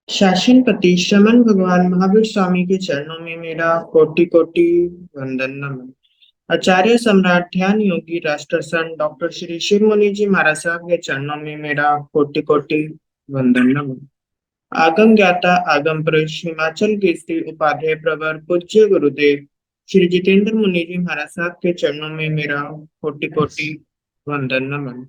शासनपति श्रमण भगवान महावीर स्वामी के चरणों में मेरा कोटि कोटि वंदन नमन। आचार्य सम्राट ध्यान योगी राष्ट्रसंत डॉक्टर श्री शिव मुनि जी महाराज साहब के चरणों में मेरा कोटि कोटि वंदन नमन। आगम ज्ञाता आगम पुरुष हिमाचल केसरी उपाध्याय प्रवर पूज्य गुरुदेव श्री जितेंद्र मुनि जी महाराज साहब के चरणों में मेरा कोटि कोटि वंदन नमन।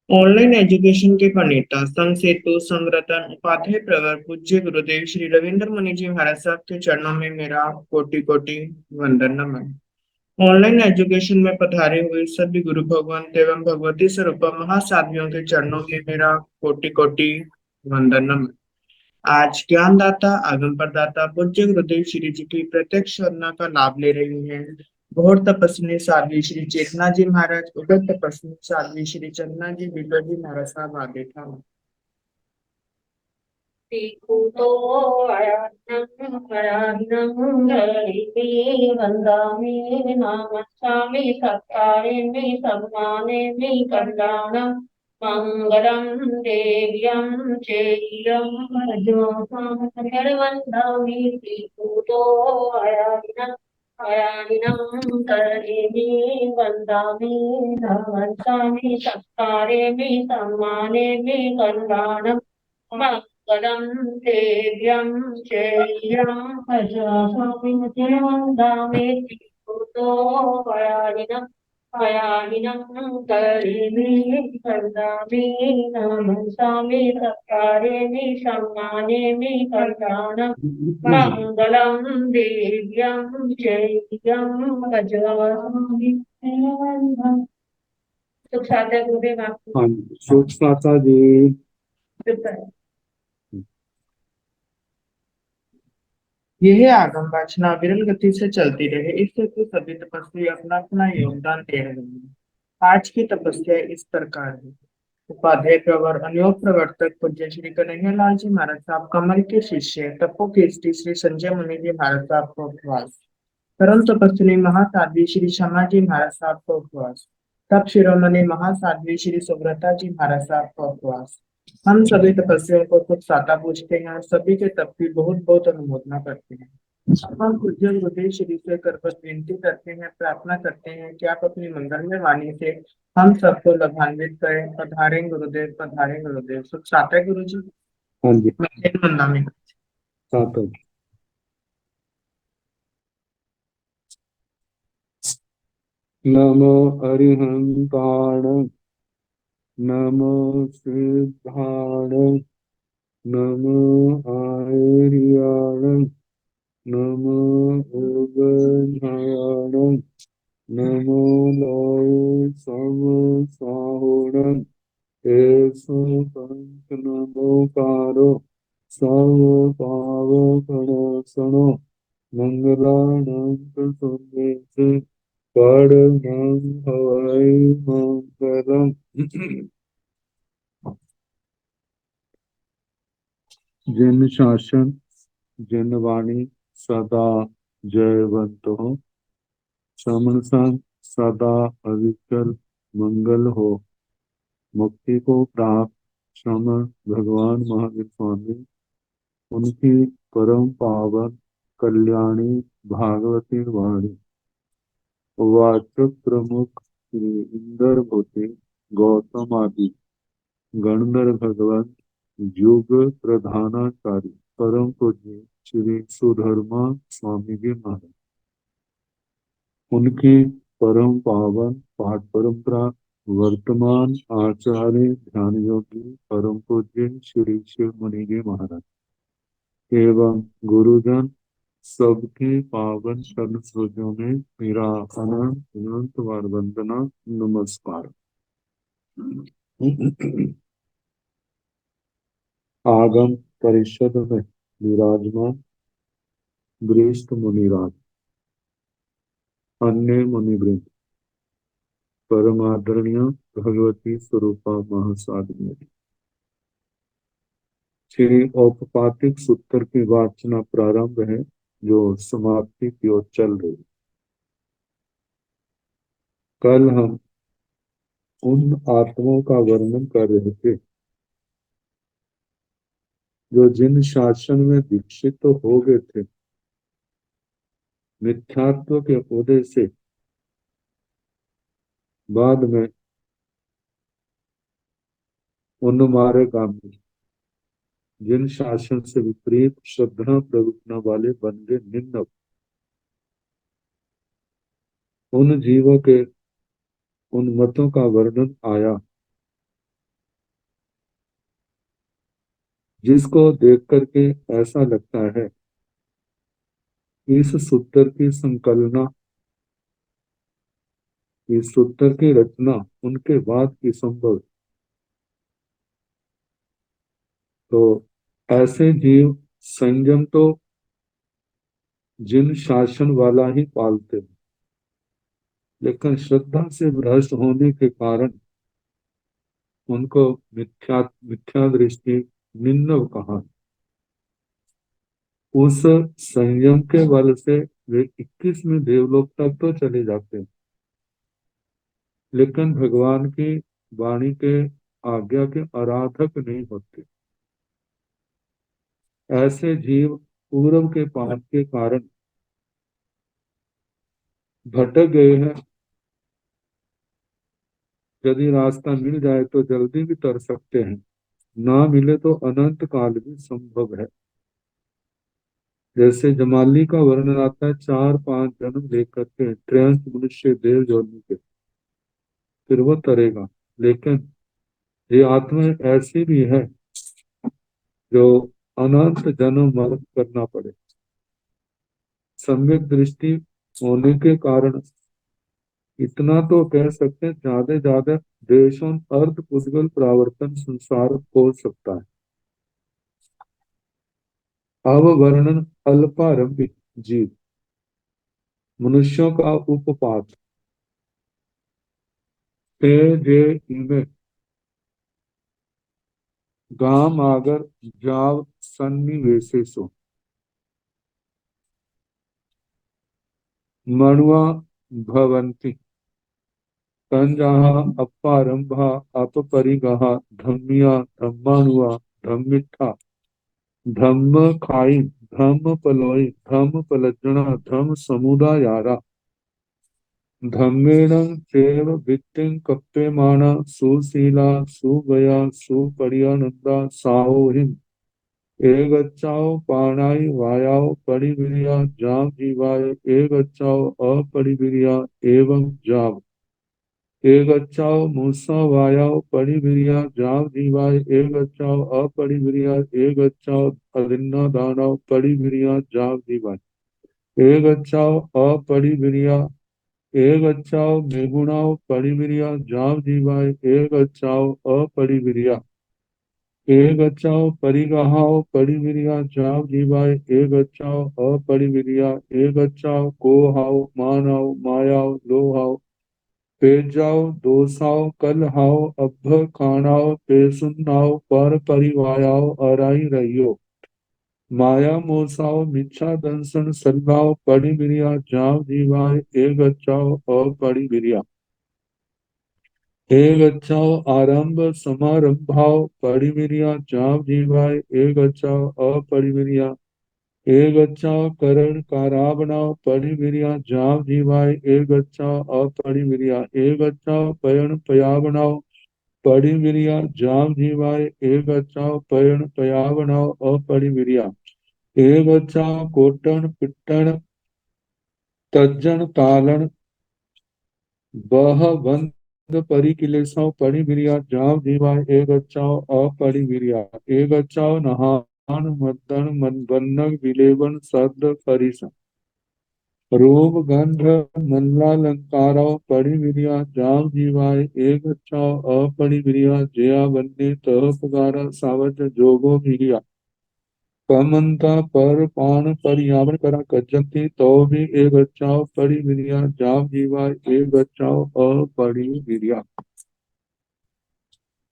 ऑनलाइन एजुकेशन के प्रणेता संघ सेतु संगरतन उपाध्याय प्रवर पूज्य गुरुदेव श्री रविंद्र मुनि जी महाराज साहब के चरणों में मेरा कोटि कोटि वंदन नमन। ऑनलाइन एजुकेशन में पधारे हुए सभी गुरु भगवंत एवं भगवती स्वरूप महासाधियों के चरणों में मेरा कोटि कोटि वंदन नमन। आज ज्ञानदाता आगम प्रदाता पूज्य गुरुदेव श्री जी की प्रत्यक्ष साधना का लाभ ले रही हैं घोर तपस्विनी साध्वी श्री चेतना जी महाराज, उग्र तपस्विनी साध्वी श्री चंदना जी बिल्लो जी महाराज साहब आगे था। तो वन्दामि नामस्सामि सत्कारेमि सम्मानेमि कल्याणं मङ्गलं देव्यं चेयं वन्दामि श्रीभूतो अयानिनं करेमि वन्दामि नमस्सामि सत्कारेमि सम्मानेमि कल्याणं मङ्गलं देव्यं चेयं वन्दामि श्रीभूतो अयानिनं करेमि वन्दामि नमस्सामि सत्कारेमि सम्मानेमि कल्याणं मङ्गलं देव्यं चेयं भजामि। सुख साधक गुरुदेव आपको। हाँ, सुख साता जी। यह आगम वासना विरल गति से चलती रहे, इससे तो सभी तपस्वी अपना अपना योगदान दे रहे हैं। आज की तपस्या इस प्रकार है। उपाध्याय प्रवर अनयोग प्रवर्तक पूज्य श्री कन्हैयालाल जी महाराज साहब कमल के शिष्य तपो केसरी श्री संजय मुनि जी महाराज साहब को उपवास। परम तपस्विनी महासाध्वी श्री क्षमा जी महाराज साहब को उपवास। तप शिरोमणि महासाध्वी श्री सुव्रता जी महाराज साहब को उपवास। हम सभी तपस्वियों को खुद साता पूछते हैं और सभी के तप की बहुत बहुत अनुमोदना करते हैं। हम पूज्य गुरुदेव श्री से करबद्ध विनती करते हैं, प्रार्थना करते हैं कि आप अपनी मंगलमय वाणी से हम सबको लाभान्वित करें। पधारें गुरुदेव, पधारें गुरुदेव। सुख साता है गुरु जी। हाँ जी, मैं वंदा में साता जी। नमो अरिहंताण, नमो सिद्धाण, नमो आर्याण, नमो उगधायाण, नमो लय सर्वसाहुण, एसो पंच नमोकारो सर्व पावकणसनो मंगलानां प्रसन्नेते परमं हवै मंगलम्। जिन शासन जिन वाणी सदा जयवंत हो, श्रमण संग सदा अविचल मंगल हो। मुक्ति को प्राप्त श्रमण भगवान महावीर स्वामी, उनकी परम पावन कल्याणी भागवती वाणी वाचक प्रमुख श्री इंदर भूति गौतम आदि गणधर भगवान युग प्रधानाचार्य परम पूज्य श्री सुधर्मा स्वामी जी महाराज, उनकी परम पावन पाठ परंपरा वर्तमान आचार्य ध्यान योगी परम पूज्य श्री शिव मुनि जी महाराज एवं गुरुजन सबके पावन चरण सरोजों में मेरा अनंत बार वंदना नमस्कार। आगम परिषद में विराजमान वरिष्ठ मुनिराज, अन्य मुनिवृंद, परमादरणीय भगवती स्वरूपा महासाधु, श्री औपपातिक सूत्र की वाचना प्रारंभ है जो समाप्ति की ओर चल रही। कल हम उन आत्माओं का वर्णन कर रहे थे जो जिन शासन में दीक्षित तो हो गए थे, मिथ्यात्व के उदय से बाद में उन्मार्गामी, जिन शासन से विपरीत श्रद्धा प्रवृत्ति वाले बन गए निम्न, उन जीवों के उन मतों का वर्णन आया जिसको देख करके ऐसा लगता है कि इस सूत्र की संकलना, इस सूत्र की रचना उनके बाद की संभव। तो ऐसे जीव संयम तो जिन शासन वाला ही पालते हैं, लेकिन श्रद्धा से भ्रष्ट होने के कारण उनको मिथ्या मिथ्या दृष्टि निम्न कहा। उस संयम के बल से वे 21वें देवलोक तक तो चले जाते हैं, लेकिन भगवान की वाणी के आज्ञा के आराधक नहीं होते। ऐसे जीव पूर्व के पाप के कारण भटक गए हैं। यदि रास्ता मिल जाए तो जल्दी भी तर सकते हैं, ना मिले तो अनंत काल भी संभव है। जैसे जमाली का वर्णन आता है, 4-5 जन्म लेकर के त्रयंश मनुष्य देव जोड़ने के, फिर वो तरेगा। लेकिन ये आत्मा ऐसी भी है जो अनंत जन्म मरण करना पड़े। सम्यक दृष्टि होने के कारण इतना तो कह सकते हैं, ज्यादा ज्यादा देशों अर्ध पुद्गल प्रावर्तन संसार हो सकता है। अब वर्णन अल्पारंभिक जीव मनुष्यों का उपपात ते जे इमे गाम आगर जाव सन्निवेशेषु मणुआ भवन्ति तंजाः अपारंभा अपपरिगः धम्मिया धम्मानुआ धम्मिष्ठा धम्म खाई धम्म पलोई धम्म पलज्जणा धम्म समुदायारा धम्मेण चैव वित्तिं कप्यमाना सुशीला सुगया सुपर्यानंदा साहोहिम एगच्चाओ पाणाई वायाओ परिविर्या जाम जीवाय एगच्चाओ अपरिविर्या एवं जाम एगच्चाओ मूसा वायाओ परिविर्या जाम जीवाय एगच्चाओ अपरिविर्या एगच्चाओ अदिन्ना दानाओ परिविर्या जाम जीवाय एगच्चाओ अपरिविर्या एगच्चाओ मेगुणाओ परिविर्या जाम जीवाय एगच्चाओ अपरिविर्या एक अच्छाओ परिगहाओ परिविरिया जाव जीवाय एक अच्छाओ अपरिविरिया एक अच्छाओ को हाओ मानाओ मायाओ लोहाओ पेजाओ दोसाओ कल हाओ अभ खानाओ पेसुन्नाओ पर परिवायाओ अराई रहियो माया मोसाओ मिच्छा दंसन सल्लाओ परिविरिया जाव जीवाय एक अच्छाओ अपरिविरिया एक अच्छाओ आरंभ समारंभाओ परिविरिया जाव जीवाय एक अच्छाओ अपरिविरिया एक अच्छाओ करण कारावनाओ परिविरिया जाव जीवाय एक अच्छाओ अपरिविरिया एक अच्छाओ पयण पयावनाओ परिविरिया जाव जीवाय एक अच्छाओ पयण पयावनाओ अपरिविरिया एक अच्छाओ कोटन पिट्टन तज्जन तालन बह बंद परिकिलेसाओ परिविरिया जाव जीवाय एक अच्छाओ अपरिविरिया एक अच्छाओ नहान मद्दन मन बन्नग विलेवन सद्द परिस रूप गंध मल्लालंकारो परिविरिया जाव जीवाय एक अच्छाओ अपरिविरिया जया बन्ने तह पगारा सावज जोगो विरिया कमंता पर पान परियावन करा कज्जंती तो भी एक अच्छाओ परिविरिया जाव जीवाय एक अच्छाओ अपरिविरिया।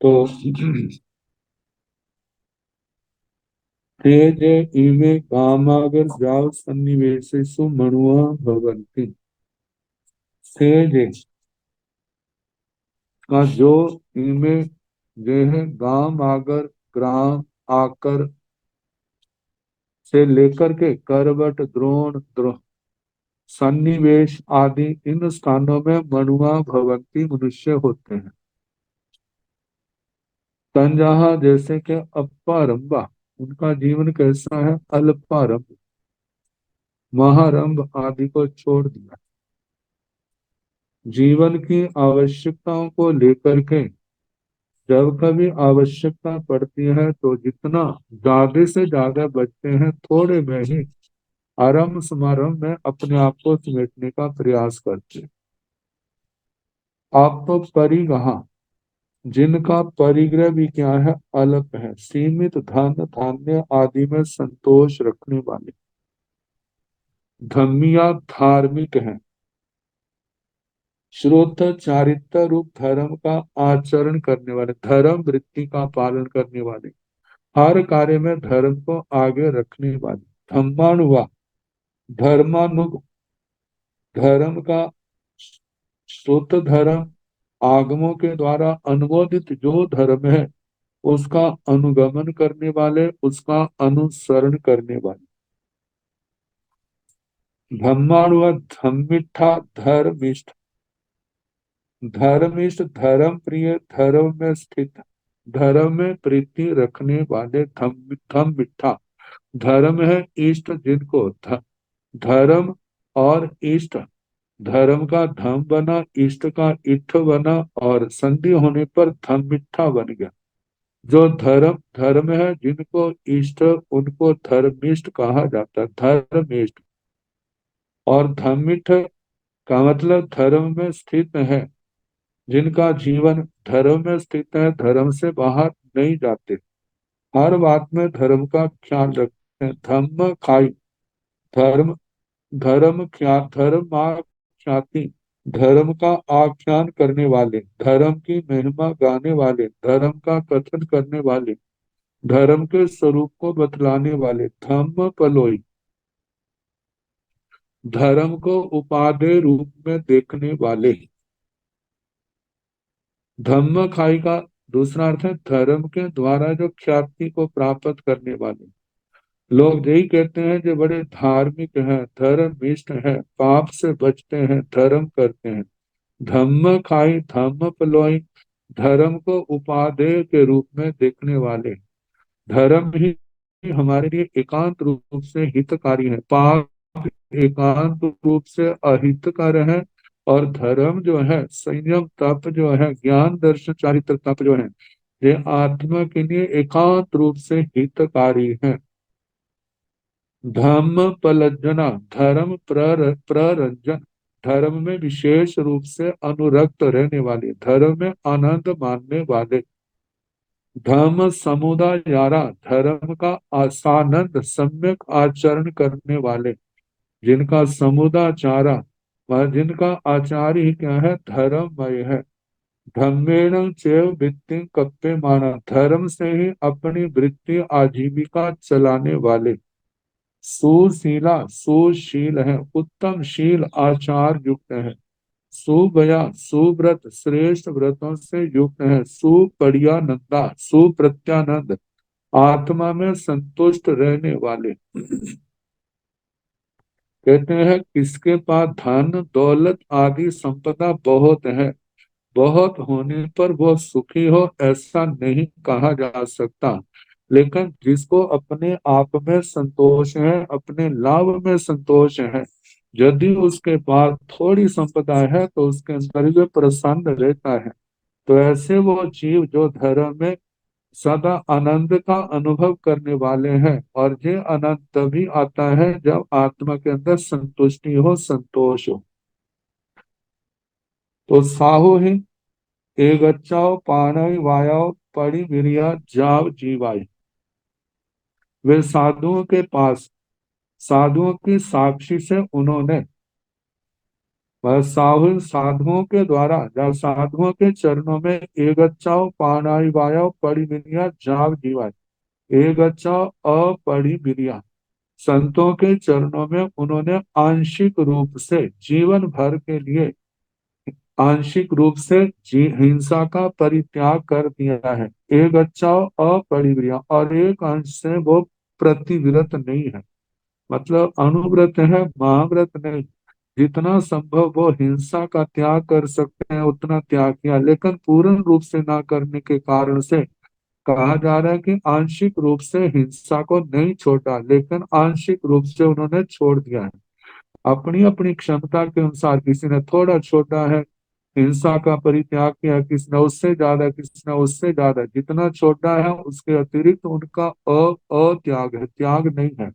तो तेज इमे कामागर जाव सन्निवेशेषु मणुआ भवन्ति। तेज का जो इमे जो है गाम आगर ग्राम आकर से लेकर के करवट, द्रोण, सन्निवेश आदि इन स्थानों में मनुआ भवंती मनुष्य होते हैं। तंजहा जैसे कि अप्पारंबा, उनका जीवन कैसा है? अल्पारंभ, महारंभ आदि को छोड़ दिया। जीवन की आवश्यकताओं को लेकर के जब कभी आवश्यकता पड़ती है तो जितना ज्यादा से ज्यादा बचते हैं, थोड़े में ही आरंभ समारंभ में अपने आप को समेटने का प्रयास करते हैं। आप तो परिगहा, जिनका परिग्रह भी क्या है? अल्प है, सीमित धन धान्य आदि में संतोष रखने वाले। धर्मिया, धार्मिक है, श्रोत चारित्र रूप धर्म का आचरण करने वाले, धर्म वृत्ति का पालन करने वाले, हर कार्य में धर्म को आगे रखने वाले। धम्मानुवा, धर्मानुग, धर्म का श्रुत धर्म, आगमों के द्वारा अनुमोदित जो धर्म है उसका अनुगमन करने वाले, उसका अनुसरण करने वाले। धम्मानुवा, धम्मिष्ठा, धर्मिष्ठ, धर्मिष्ठ, धर्म प्रिय, धर्म में स्थित, धर्म में प्रीति रखने वाले। धम्मिष्ठा, धर्म है इष्ट, जिनको धर्म और इष्ट, धर्म का धम बना, इष्ट का इष्ट बना और संधि होने पर धम्मिष्ठा बन गया। जो धर्म धर्म है, जिनको इष्ट, उनको धर्मिष्ठ कहा जाता है, धर्मिष्ठ। और धम्मिष्ठ का मतलब धर्म में स्थित है, जिनका जीवन धर्म में स्थित है, धर्म से बाहर नहीं जाते, हर बात में धर्म का ख्याल रखते हैं। धम्म खाई, धर्म, धर्म ख्या, धर्म ख्याति, धर्म का आख्यान करने वाले, धर्म की महिमा गाने वाले, धर्म का कथन करने वाले, धर्म के स्वरूप को बतलाने वाले। धम्म पलोई, धर्म को उपादेय रूप में देखने वाले। धम्म खाई का दूसरा अर्थ है धर्म के द्वारा जो ख्याति को प्राप्त करने वाले। लोग यही कहते हैं जो बड़े धार्मिक हैं, धर्मनिष्ठ हैं, पाप से बचते हैं, धर्म करते हैं। धम्म खाई, धम्म पलोई, धर्म को उपादेय के रूप में देखने वाले। धर्म ही हमारे लिए एकांत रूप से हितकारी है, पाप एकांत रूप से अहितकर है, और धर्म जो है, संयम तप जो है, ज्ञान दर्शन चारित्र तप जो है, ये आत्मा के लिए एकांत रूप से हितकारी है। धम्म पलज्जना, धर्म प्ररंजन, धर्म में विशेष रूप से अनुरक्त रहने वाले, धर्म में आनंद मानने वाले। धर्म समुदायारा, धर्म का आसानंद सम्यक आचरण करने वाले, जिनका समुदाचारा जिनका आचार्य ही क्या है? धर्ममय है। धम्मेण चैव वृत्ति कप्पे माना, धर्म से ही अपनी वृत्ति आजीविका चलाने वाले। सुशीला, सुशील है, उत्तम शील आचार युक्त है। सुबया, सुव्रत, श्रेष्ठ व्रतों से युक्त है। सुपड़िया नंदा, सुप्रत्यानंद, आत्मा में संतुष्ट रहने वाले। कहते हैं किसके पास धन दौलत आदि संपदा बहुत है, बहुत होने पर वो सुखी हो, ऐसा नहीं कहा जा सकता। लेकिन जिसको अपने आप में संतोष है, अपने लाभ में संतोष है, यदि उसके पास थोड़ी संपदा है तो उसके अंदर भी प्रसन्न रहता है। तो ऐसे वो जीव जो धर्म में सदा आनंद का अनुभव करने वाले हैं, और ये आनंद तभी आता है जब आत्मा के अंदर संतुष्टि हो, संतोष हो। तो साहु ही एक अच्छाओ पानई वायाओ पड़ी विरिया जाव जीवाई, वे साधुओं के पास, साधुओं की साक्षी से उन्होंने, वह साधुओं के द्वारा, जब साधुओं के चरणों में एक अच्छाओ पानाई वायाओ पड़ी विरिया जाव जीवाई, एक अच्छा अपड़ी विरिया, संतों के चरणों में उन्होंने आंशिक रूप से जीवन भर के लिए आंशिक रूप से हिंसा का परित्याग कर दिया है। एक अच्छा अपरिग्रह, और एक अंश से वो अप्रतिविरत नहीं है। मतलब अनुव्रत है, महाव्रत नहीं। जितना संभव वो हिंसा का त्याग कर सकते हैं उतना त्याग किया, लेकिन पूर्ण रूप से ना करने के कारण से कहा जा रहा है कि आंशिक रूप से हिंसा को नहीं छोड़ा, लेकिन आंशिक रूप से उन्होंने छोड़ दिया है। अपनी अपनी क्षमता के अनुसार किसी ने थोड़ा छोड़ा है, हिंसा का परित्याग किया, किसी ने उससे ज्यादा, किसी ने उससे ज्यादा। जितना छोटा है उसके अतिरिक्त उनका अत्याग है, त्याग नहीं है।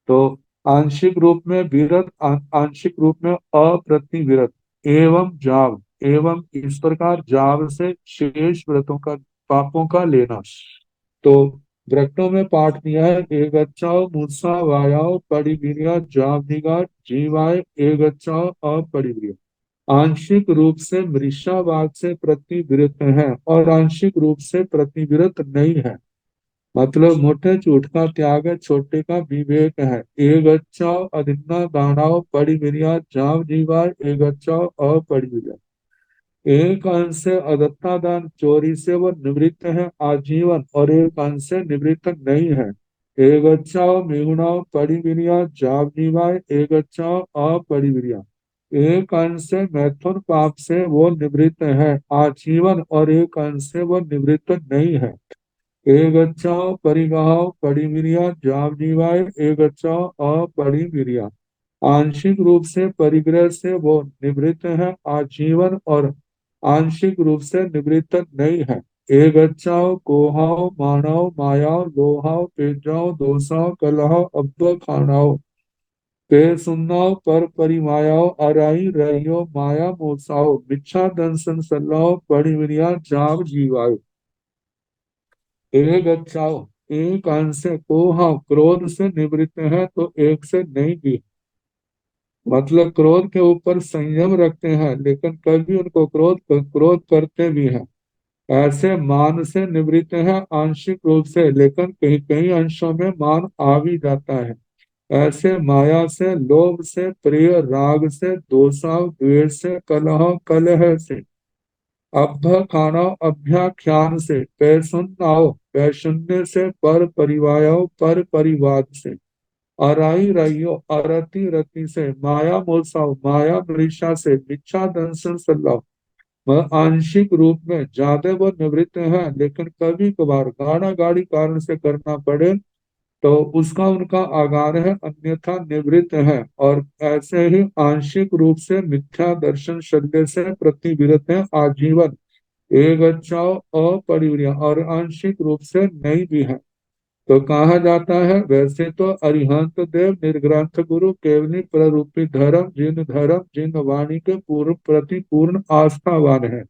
तो आंशिक रूप में विरत, आंशिक रूप में अप्रतिविरत। एवं जाव, एवं इस प्रकार जाव से शेष व्रतों का, पापों का लेना। तो व्रतों में पाठ दिया है, एक अच्छाओ मूसा वायाओ परिवीर्या जावधिगा जीवाय एक अच्छाओ अपरिवीर्य। आंशिक रूप से मृषावाद से प्रतिविरत है और आंशिक रूप से प्रतिविरत नहीं है। मतलब मोटे झूठ का त्याग है, छोटे का विवेक है। एक अच्छा अधिन्ना दानाओ परिविर्या जाव जीवा एक अच्छा अपरिविर्या। एक अंश से अदत्ता दान चोरी से वो निवृत्त है आजीवन, और एक अंश से निवृत्त नहीं है। एक अच्छा मेहुणा परिविर्या जाव जीवाय एक अच्छा अपरिविर्या। एक अंश से मैथुन पाप से वो निवृत्त है आजीवन, और एक अंश से वो निवृत्त नहीं है। एक अच्छा परिगाह परिविर्या जाव जीवाय एक अच्छा अपरिविर्या। आंशिक रूप से परिग्रह से वो निवृत्त है आजीवन, और आंशिक रूप से निवृत्त नहीं है। एक अच्छाओ कोहाओ मानव मायाओ लोहाओ पेजाओ दोषाओ कलहाओ अब्ब खानाओ पे सुन्नाओ पर परिमायाओ अराई रहियो माया मोसाओ बिच्छा दंसन सल्लाओ परिविर्या जाव जीवायो। एक अच्छाओ, एक अंश से कोहा क्रोध से निवृत्त है तो एक से नहीं भी। मतलब क्रोध के ऊपर संयम रखते हैं, लेकिन कभी उनको क्रोध क्रोध करते भी हैं। ऐसे मान से निवृत्त है आंशिक रूप से, लेकिन कहीं कहीं अंशों में मान आ भी जाता है। ऐसे माया से, लोभ से, प्रिय राग से, दोषा द्वेष से, कलह कलह से, अभ्य खाना अभ्याख्यान से, पैसुन्नाओ पैशुन्य से, पर परिवायो पर परिवाद से, अराई रहियो अरति रति से, माया मोसाओ माया मृषा से, मिच्छा दंसन सल्लाओ। वह आंशिक रूप में ज्यादा वो निवृत्त है, लेकिन कभी कभार गाड़ा गाड़ी कारण से करना पड़े तो उसका उनका आगार है, अन्यथा निवृत्त है। और ऐसे ही आंशिक रूप से मिथ्या दर्शन शल्य से प्रतिविरत है आजीवन। एक अच्छा अपरिवर्य, और आंशिक रूप से नहीं भी है। तो कहा जाता है, वैसे तो अरिहंत देव निर्ग्रंथ गुरु केवली प्ररूपी धर्म जिन वाणी के पूर्व प्रति पूर्ण आस्थावान है।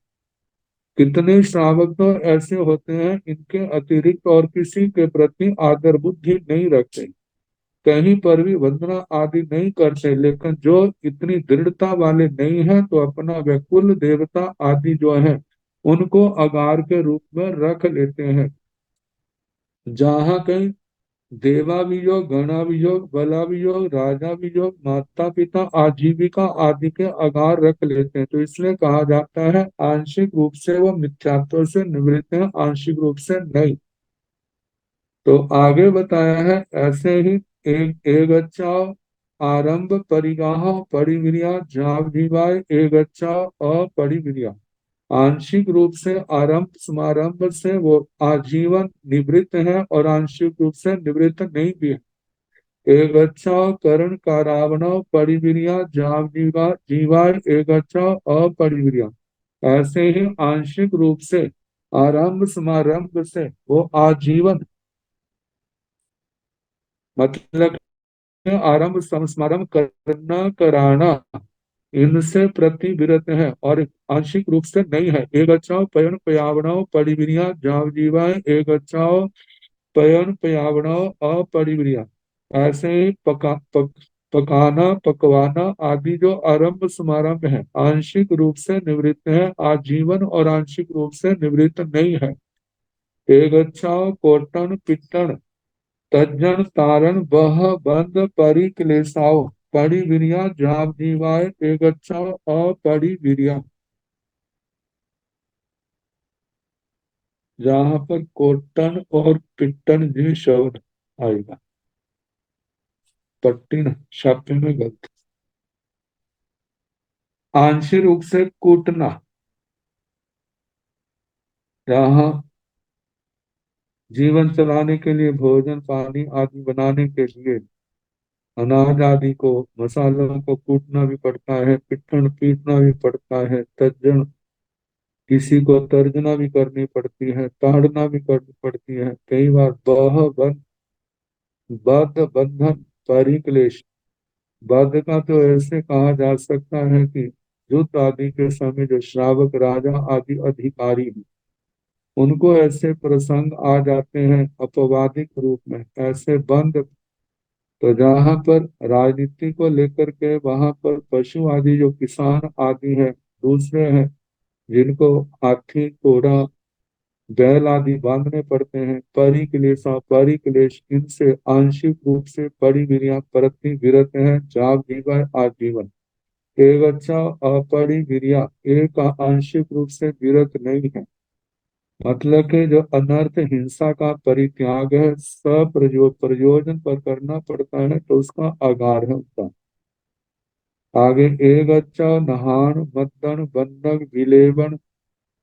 कितने श्रावक तो ऐसे होते हैं इनके अतिरिक्त और किसी के प्रति आदर बुद्धि नहीं रखते, कहीं पर भी वंदना आदि नहीं करते। लेकिन जो इतनी दृढ़ता वाले नहीं है तो अपना वे कुल देवता आदि जो है उनको अगार के रूप में रख लेते हैं। जहाँ कहीं देवा वियोग, गणा वियोग, बला वियोग, राजा वियोग, माता पिता आजीविका आदि के अगार रख लेते हैं। तो इसलिए कहा जाता है आंशिक रूप से वो मिथ्यात्व से निवृत्त है, आंशिक रूप से नहीं। तो आगे बताया है, ऐसे ही एक एक अच्छा आरंभ परिगाह परिविर्या जाव जीवाय एक अच्छा अपरिविर्या। आंशिक रूप से आरंभ समारंभ से वो आजीवन निवृत्त है, और आंशिक रूप से निवृत्त नहीं भी है। एक अच्छा करण कारावण परिविर्या जाव जीवा जीवाय एक अच्छा अपरिविर्या। ऐसे ही आंशिक रूप से आरंभ समारंभ से वो आजीवन, मतलब आरंभ समारंभ करना कराना, इनसे प्रतिविरत है और आंशिक रूप से नहीं है। एक अच्छाओ पयन पयावनाओ परिविरिया जाव जीवाय एक अच्छाओ पयन पयावनाओ अपरिविरिया। ऐसे ही पकाना पकवाना आदि जो आरंभ समारंभ है आंशिक रूप से निवृत्त है आजीवन, और आंशिक रूप से निवृत्त नहीं है। एक अच्छाओ कोटन पिट्टन तज्जन तारण वह बंद परिक्लेशाओ परिविरिया जाप जीवाय एक अच्छा अपरिविरिया। जहां पर कोटन और पिट्टन जी शब्द आएगा। पट्टिन छापे में गलत। आंशिक रूप से कूटना, जहां जीवन चलाने के लिए भोजन पानी आदि बनाने के लिए अनाज आदि को मसालों को कूटना भी पड़ता है, पिट्ठन पीटना भी पड़ता है, तर्जन किसी को तर्जना भी करनी पड़ती है, ताड़ना भी करनी पड़ती है। कई बार बह बंध बद्ध बंधन परिक्लेश। बद्ध का तो ऐसे कहा जा सकता है कि युद्ध आदि के समय जो श्रावक राजा आदि अधिकारी हैं उनको ऐसे प्रसंग आ जाते हैं अपवादिक रूप में, ऐसे बंद। तो जहां पर राजनीति को लेकर के वहां पर पशु आदि जो किसान आदि है दूसरे हैं जिनको हाथी घोड़ा बैल आदि बांधने पड़ते हैं, परिक्लेश परिक्लेश इनसे आंशिक रूप से परिवीर्या प्रति विरत है जाग जीवन आजीवन। एक अच्छा अपरिवीर्या एक आंशिक रूप से विरत नहीं है, मतलब कि जो अनर्थ हिंसा का परित्याग है सब प्रयोजन पर करना पड़ता है तो उसका आधार है उसका। आगे एक अच्छा नहान मद्दन बंधक विलेबन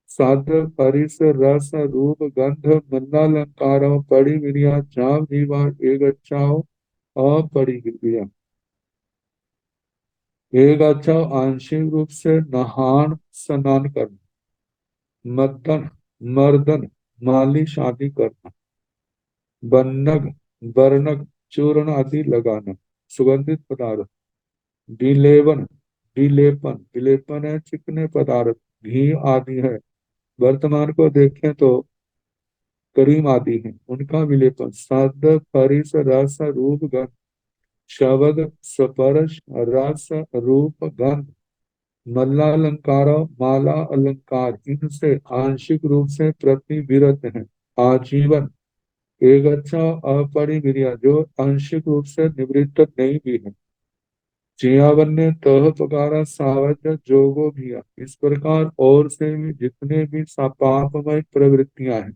साध परिस रस रूप गंध मंदालंकार परिविरिया जाम जीवा एक अच्छा अपरिविरिया। एक अच्छा आंशिक रूप से नहान स्नान करना, मद्दन मर्दन मालिश आदि करना, बन्नग बर्नक चूर्ण आदि लगाना सुगंधित पदार्थ, विलेवन विलेपन विलेपन है चिकने पदार्थ घी आदि है। वर्तमान को देखें तो करीम आदि है उनका विलेपन, शब्द परिस रस रूप गंध, शब्द स्पर्श रस रूप गंध, मल्लालंकार माला अलंकार इनसे आंशिक रूप से प्रतिविरत है आजीवन। एक अच्छा अपरिवीर्य जो आंशिक रूप से निवृत्त नहीं भी है। जियावन तह पकारा सावध जोगो भिया। इस प्रकार और से भी जितने भी पापमय प्रवृत्तियां हैं,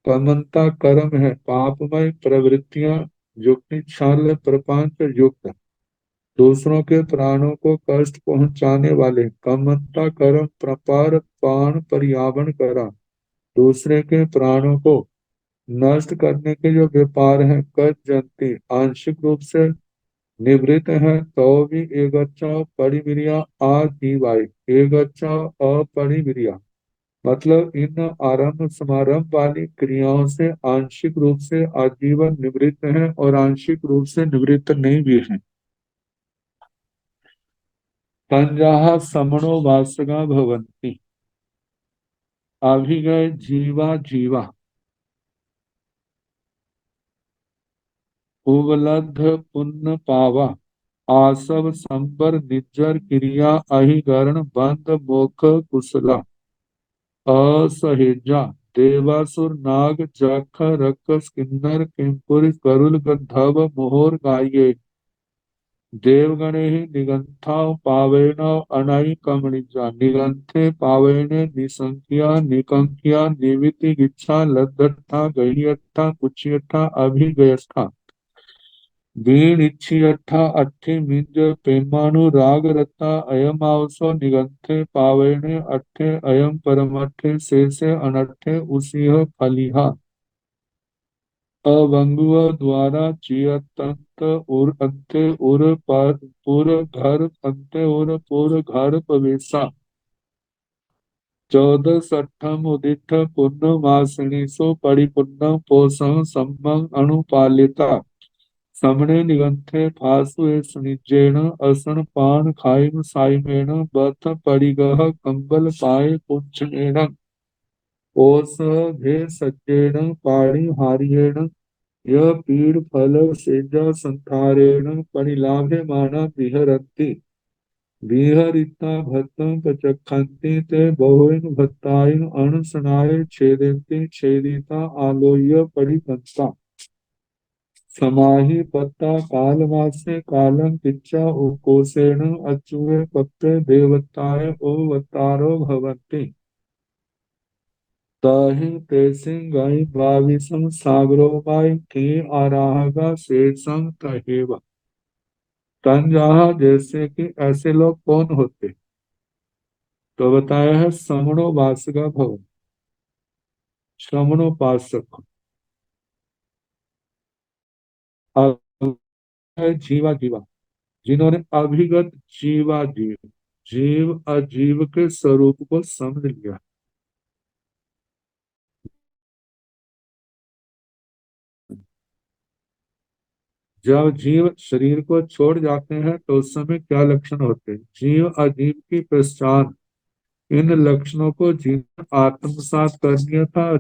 कमंता कर्म है पापमय प्रवृत्तियां युक्ति छल प्रपंच युक्त दूसरों के प्राणों को कष्ट पहुंचाने वाले कमंता कर्म प्रपार पाण पर्यावरण करा दूसरे के प्राणों को नष्ट करने के जो व्यापार है कर जनती आंशिक रूप से निवृत्त है तो भी एक अच्छा परिविरिया आजीवाई। एक अच्छा अपरिविरिया मतलब इन आरंभ समारंभ वाली क्रियाओं से आंशिक रूप से आजीवन निवृत्त है और आंशिक रूप से निवृत्त नहीं भी है। पंजाह समणो वासगा भवंती। अभिगय जीवा जीवा उपलब्ध पुण्य पावा आसव संबर निज्जर क्रिया अहिगरण बंद मोख कुशला असहेजा देवासुर नाग जख रक्षस किन्नर किंपुर करुल गंधर्व मोहर गाये देवगणे ही निगंथा पावेन अनाई कमणिजा निगंथे पावेने निसंख्या निकंख्या निविति गिच्छा लद्दठा गहियठा कुचियठा अभिगयस्था वीणिच्छियठा अट्ठे मिंज प्रेमानुराग रता अयमावसो निगंथे पावेने अट्ठे अयम परमट्ठे शेषे अनट्ठे उसिह फलिहा अवंगुव द्वारा चियतंत उर अंते उर पर पुर घर अंते उर पुर घर प्रवेशा चौदह सठम उदिठ पुण्य मासनीसो परिपुण्य पोषण सम्मं अनुपालिता समणे निगंथे फासु सुनिजेण असन पान खाइम साइमेण बथ परिगह कंबल पाए पुच्छनेण ओस भे सज्जेण पाणि हारियेण यह पीड़ फल सेजा संथारेण परिलाभे माना विहरन्ति विहरिता भत्तं पचक्षन्ति ते बहुन भत्तायन अणसनाय छेदन्ति छेदिता आलोय परिपंसा समाहि पत्ता कालवासे कालं किच्चा उकोसेण अच्युवे पत्ते देवताय ओवतारो भवन्ति ताहि तेसिं गई बाविसं सागरो बाई की आराहगा शेषं तहेव। तंजाहा जैसे कि ऐसे लोग कौन होते, तो बताया है श्रमणो वासगा भव, श्रमणोपासक। अब है जीवा जीवा, जिन्होंने अभिगत जीवा जीव, जीव अजीव के स्वरूप को समझ लिया। जब जीव शरीर को छोड़ जाते हैं तो उस समय क्या लक्षण होते हैं, जीव अजीव की पहचान, इन लक्षणों को जीवन आत्मसात कर लिया था।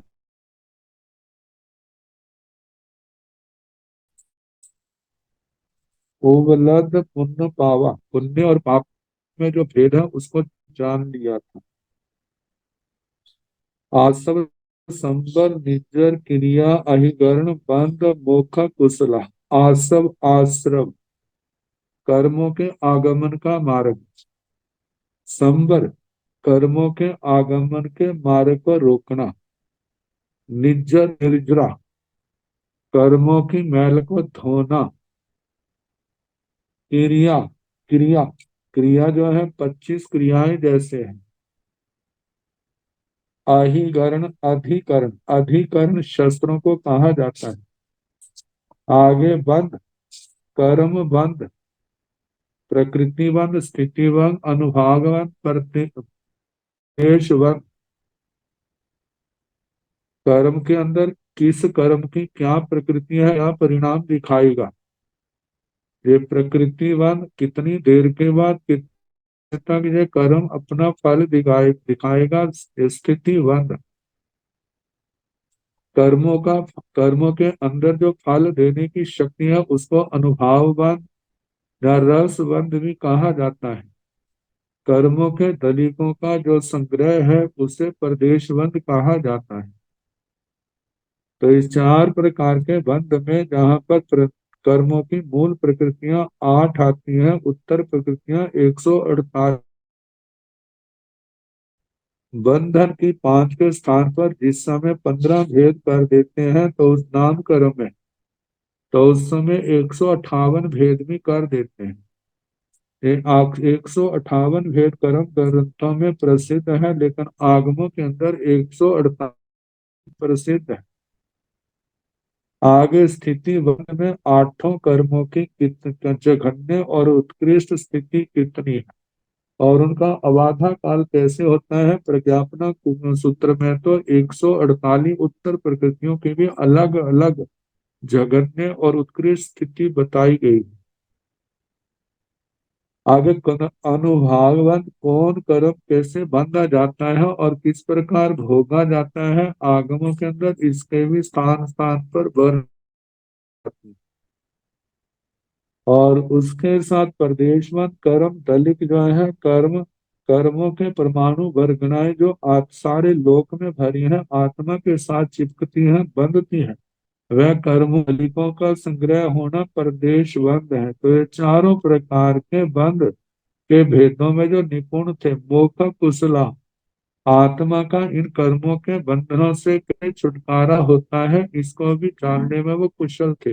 उपलब्ध पुण्य पावा, पुण्य और पाप में जो भेद है उसको जान लिया था। आसव संबर निजर क्रिया अहिगर्ण बंद मोख कुशला। आसव आश्रम, कर्मों के आगमन का मार्ग। संबर, कर्मों के आगमन के मार्ग को रोकना। निज्जर निर्जरा, कर्मों की मैल को धोना। क्रिया, क्रिया, क्रिया जो है 25 क्रियाएं जैसे है। अहिगर्ण, अधिकरण, अधिकरण शस्त्रों को कहा जाता है। आगे बंध, कर्म बंध, प्रकृति बंध, स्थिति बंध, अनुभाग बंध, प्रदेश बंध। कर्म के अंदर किस कर्म की क्या प्रकृति है, क्या परिणाम दिखाएगा, ये प्रकृति बंध कितनी देर के बाद कितने तक ये कर्म अपना फल दिखाएगा। स्थिति बंध, कर्मों का, कर्मों के अंदर जो फल देने की शक्ति है उसको अनुभाव बंध या रस बंध भी कहा जाता है। कर्मों के दलीपों का जो संग्रह है उसे प्रदेश बंध कहा जाता है। तो इस 4 प्रकार के बंध में जहां पर कर्मों की मूल प्रकृतियां 8 आती हैं, उत्तर प्रकृतियां 148। बंधन की 5 के स्थान पर जिस समय 15 भेद कर देते हैं तो उस नाम कर्म में, तो उस समय 158 भेद भी कर देते हैं। 158 भेद कर्म ग्रंथों में प्रसिद्ध है, लेकिन आगमों के अंदर 148 प्रसिद्ध है। आगे स्थिति वर्ग में 8 कर्मों की जघन्य और उत्कृष्ट स्थिति कितनी है और उनका अबाधा काल कैसे होता है। प्रज्ञापना सूत्र में तो 148 उत्तर प्रकृतियों की भी अलग अलग जघन्य और उत्कृष्ट स्थिति बताई गई। आगे अनुभागवत कौन कर्म कैसे बांधा जाता है और किस प्रकार भोगा जाता है, आगमों के अंदर इसके भी स्थान स्थान पर वर्णन। और उसके साथ प्रदेशवत कर्म दलित जो है, कर्म, कर्मों के परमाणु वर्गणाएं जो आप सारे लोक में भरी हैं, आत्मा के साथ चिपकती हैं, बंधती हैं, वह कर्म दलितों का संग्रह होना प्रदेश बंध है। तो ये चारों प्रकार के बंध के भेदों में जो निपुण थे, मोक्ष कुशला, आत्मा का इन कर्मों के बंधनों से कैसे छुटकारा होता है इसको भी जानने में वो कुशल थे।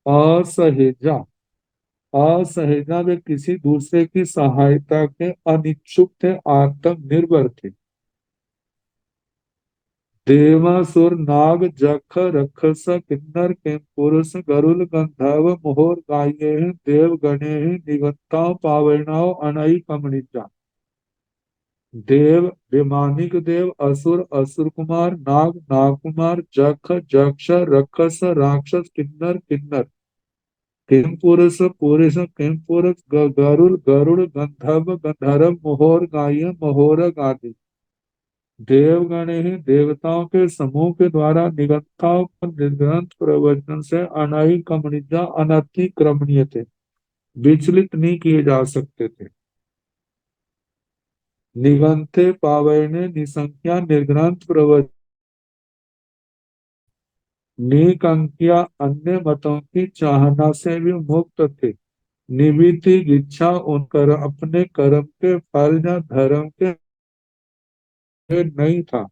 असहेजा, असहेजा वे किसी दूसरे की सहायता के अनिच्छुक थे, आत्मनिर्भर थे। देवासुर नाग जख रक्षस किन्नर किम पुरुष गरुल गंधर्व मोहर गाये देव गणे निगंताओ पावनाओ अनई कमणिजा। देव, विमानिक देव, असुर, असुर कुमार, नाग, नाग कुमार, जख, जक्ष, राक्षस, राक्षस, किन्नर, किन्नर, किम पुरुष, पुरुष, किम पुरुष, गरुड़, गरुड़, गंधर्व, गंधर्व, मोहर गाय, मोहरग आदि। देवगण ही देवताओं के समूह के द्वारा निगंताओं को निर्ग्रंथ प्रवचन से अनाई कमणिजा अनतिक्रमणीय थे, विचलित नहीं किए जा सकते थे। निगंथे पावने निसंख्या निर्ग्रंथ प्रवचन, निकंकिया अन्य मतों की चाहना से भी मुक्त थे। निविति इच्छा उनकर अपने कर्म के फल या धर्म के नहीं था।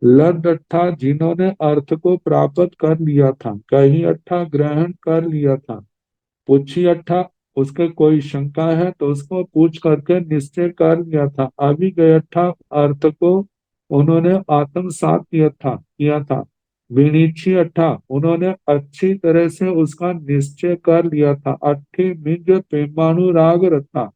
लद अट्ठा जिन्होंने अर्थ को प्राप्त कर लिया था, कहीं अट्ठा ग्रहण कर लिया था, पूछी अट्ठा उसके कोई शंका है तो उसको पूछ करके निश्चय कर लिया था, अभी गए अट्ठा अर्थ को उन्होंने आत्मसात किया था। विनिची अट्ठा उन्होंने अच्छी तरह से उसका निश्चय कर लिया था। अट्ठी मिंज प्रेमानुराग रथा,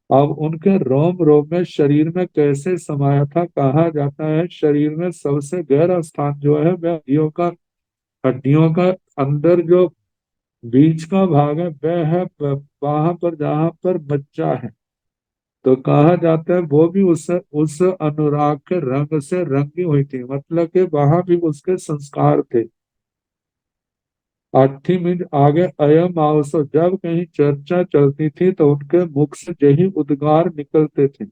अब उनके रोम रोम में शरीर में कैसे समाया था, कहा जाता है शरीर में सबसे गहरा स्थान जो है वह हड्डियों का अंदर जो बीच का भाग है वह है वहां पर जहां पर बच्चा है। तो कहा जाता है वो भी उस अनुराग के रंग से रंगी हुई थी, मतलब कि वहां भी उसके संस्कार थे। आठी मिनट आगे अयम आवसो, जब कहीं चर्चा चलती थी तो उनके मुख से यही उद्गार निकलते थे।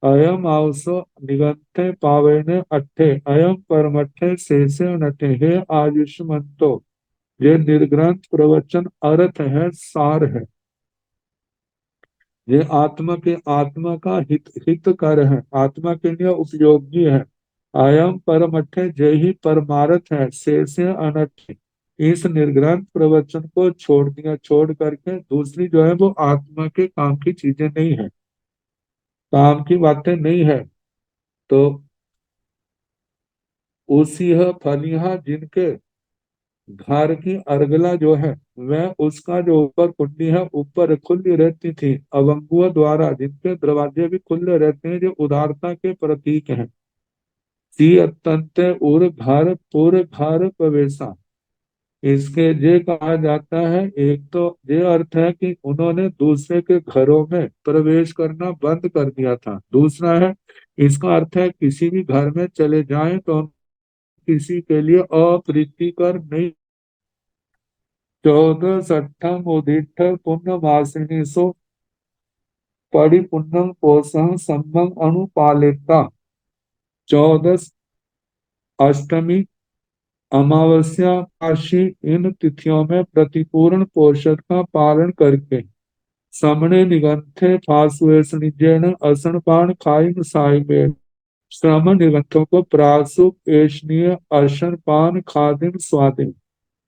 अयम आवसो निगंथे पावने अट्ठे, अयम परमट्ठे शेषे नठे, हे आयुष्मंतो, ये निर्ग्रंथ प्रवचन अर्थ है, सार है। ये आत्मा का हित कर है, आत्मा के लिए उपयोगी है। अयम परमठे जय ही परमार्थ है, शेष अनठ, इस निर्ग्रंथ प्रवचन को छोड़ करके दूसरी जो है वो आत्मा के काम की चीजें नहीं है, काम की बातें नहीं है। तो उसी फलिहा जिनके घर की अर्गला जो है वह उसका जो ऊपर कुंडी है ऊपर खुली रहती थी, अवंगुओं द्वारा जिनके दरवाजे भी खुले रहते हैं, जो उदारता के प्रतीक हैं। सी अत्यंत उर घर पुर घर प्रवेशा, इसके ये कहा जाता है, एक तो ये अर्थ है कि उन्होंने दूसरे के घरों में प्रवेश करना बंद कर दिया था। दूसरा है, इसका अर्थ है किसी भी घर में चले जाएं तो किसी के लिए अप्रीतिकर नहीं। चौदह सट्ठम उदिठ पुण्य मासिनी सो परिपुण्यम पोषण सम्मं अनुपालिता। चौदह अष्टमी अमावस्या काशी इन तिथियों में प्रतिपूर्ण पोषण का पालन करके समणे निगंथे फासुएसनिजेन असनपान खाइन साइबेन, श्रम निगंथों को प्रासुप एशनीय अर्शन पान खादिन स्वादिन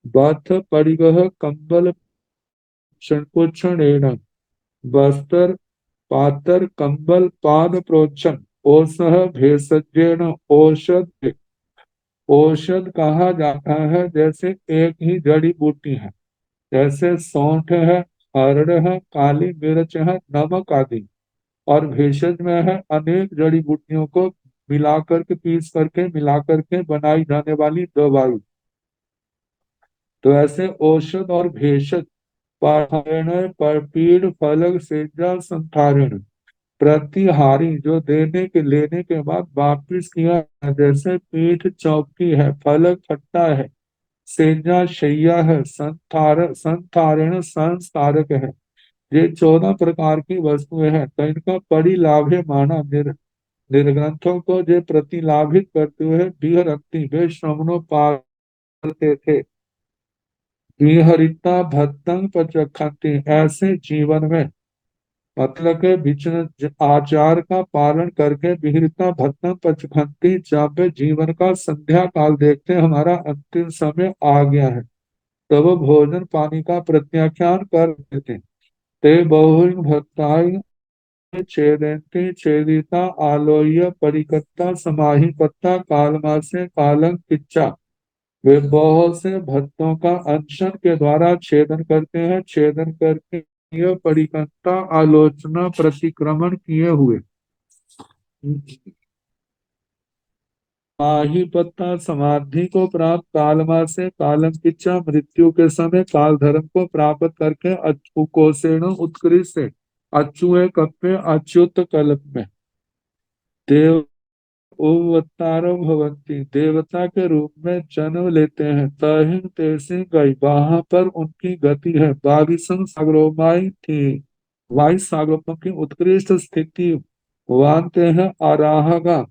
बथ परिगह कंबल क्षणपुच्छणेन वस्त्र पातर कंबल पाद प्रोक्षण ओसह भेषजेन औषध, औषध कहा जाता है जैसे एक ही जड़ी बूटी है, जैसे सौंठ है, हरड़ है, काली मिर्च है, नमक आदि। और भेषज में है अनेक जड़ी बूटियों को मिलाकर के पीस करके मिलाकर के बनाई जाने वाली दवाई। तो ऐसे औषध और भेषज पारायण परपीड़ फलक सेजा संधारण, प्रतिहारी जो देने के लेने के बाद वापिस किया है, जैसे पीठ चौकी है, फलक खट्टा है, सेजा शैया है, संधारण संस्कारक है। ये 14 प्रकार की वस्तुएं हैं, तो इनका परिलाभे माना निर्ग्रंथों को जो प्रतिलाभित करते हुए बिहरती वे श्रवणों पालते थे। विहरिता भक्तंग पचखंती, ऐसे जीवन में मतलब के विचरण आचार का पालन करके विहरिता भक्तंग पचखंती, जब वे जीवन का संध्या काल देखते हमारा अंतिम समय आ गया है तब भोजन पानी का प्रत्याख्यान कर देते। ते बहु भक्ताय छेदन्ति छेदिता आलोय परिकत्ता समाहिपत्ता कालमासे कालं किच्चा, वे बहुत से भक्तों का अनशन के द्वारा छेदन करते हैं, छेदन करके यह परिकत्ता आलोचना प्रतिक्रमण किए हुए। माहिपत्ता समाधि को प्राप्त, कालमा से कालम किच्चा मृत्यु के समय काल धर्म को प्राप्त करके अच्यु कोसेण उत्कृष्ट, अच्युए कप्पे अच्युत कल्प में देव अवतारो भवंती, देवता के रूप में जन्म लेते हैं। तहिं तेसिं गई, वहां पर उनकी गति है। बाविसं सागरोमाई थी, 22 सागरों की उत्कृष्ट स्थिति मानते हैं। आराहगा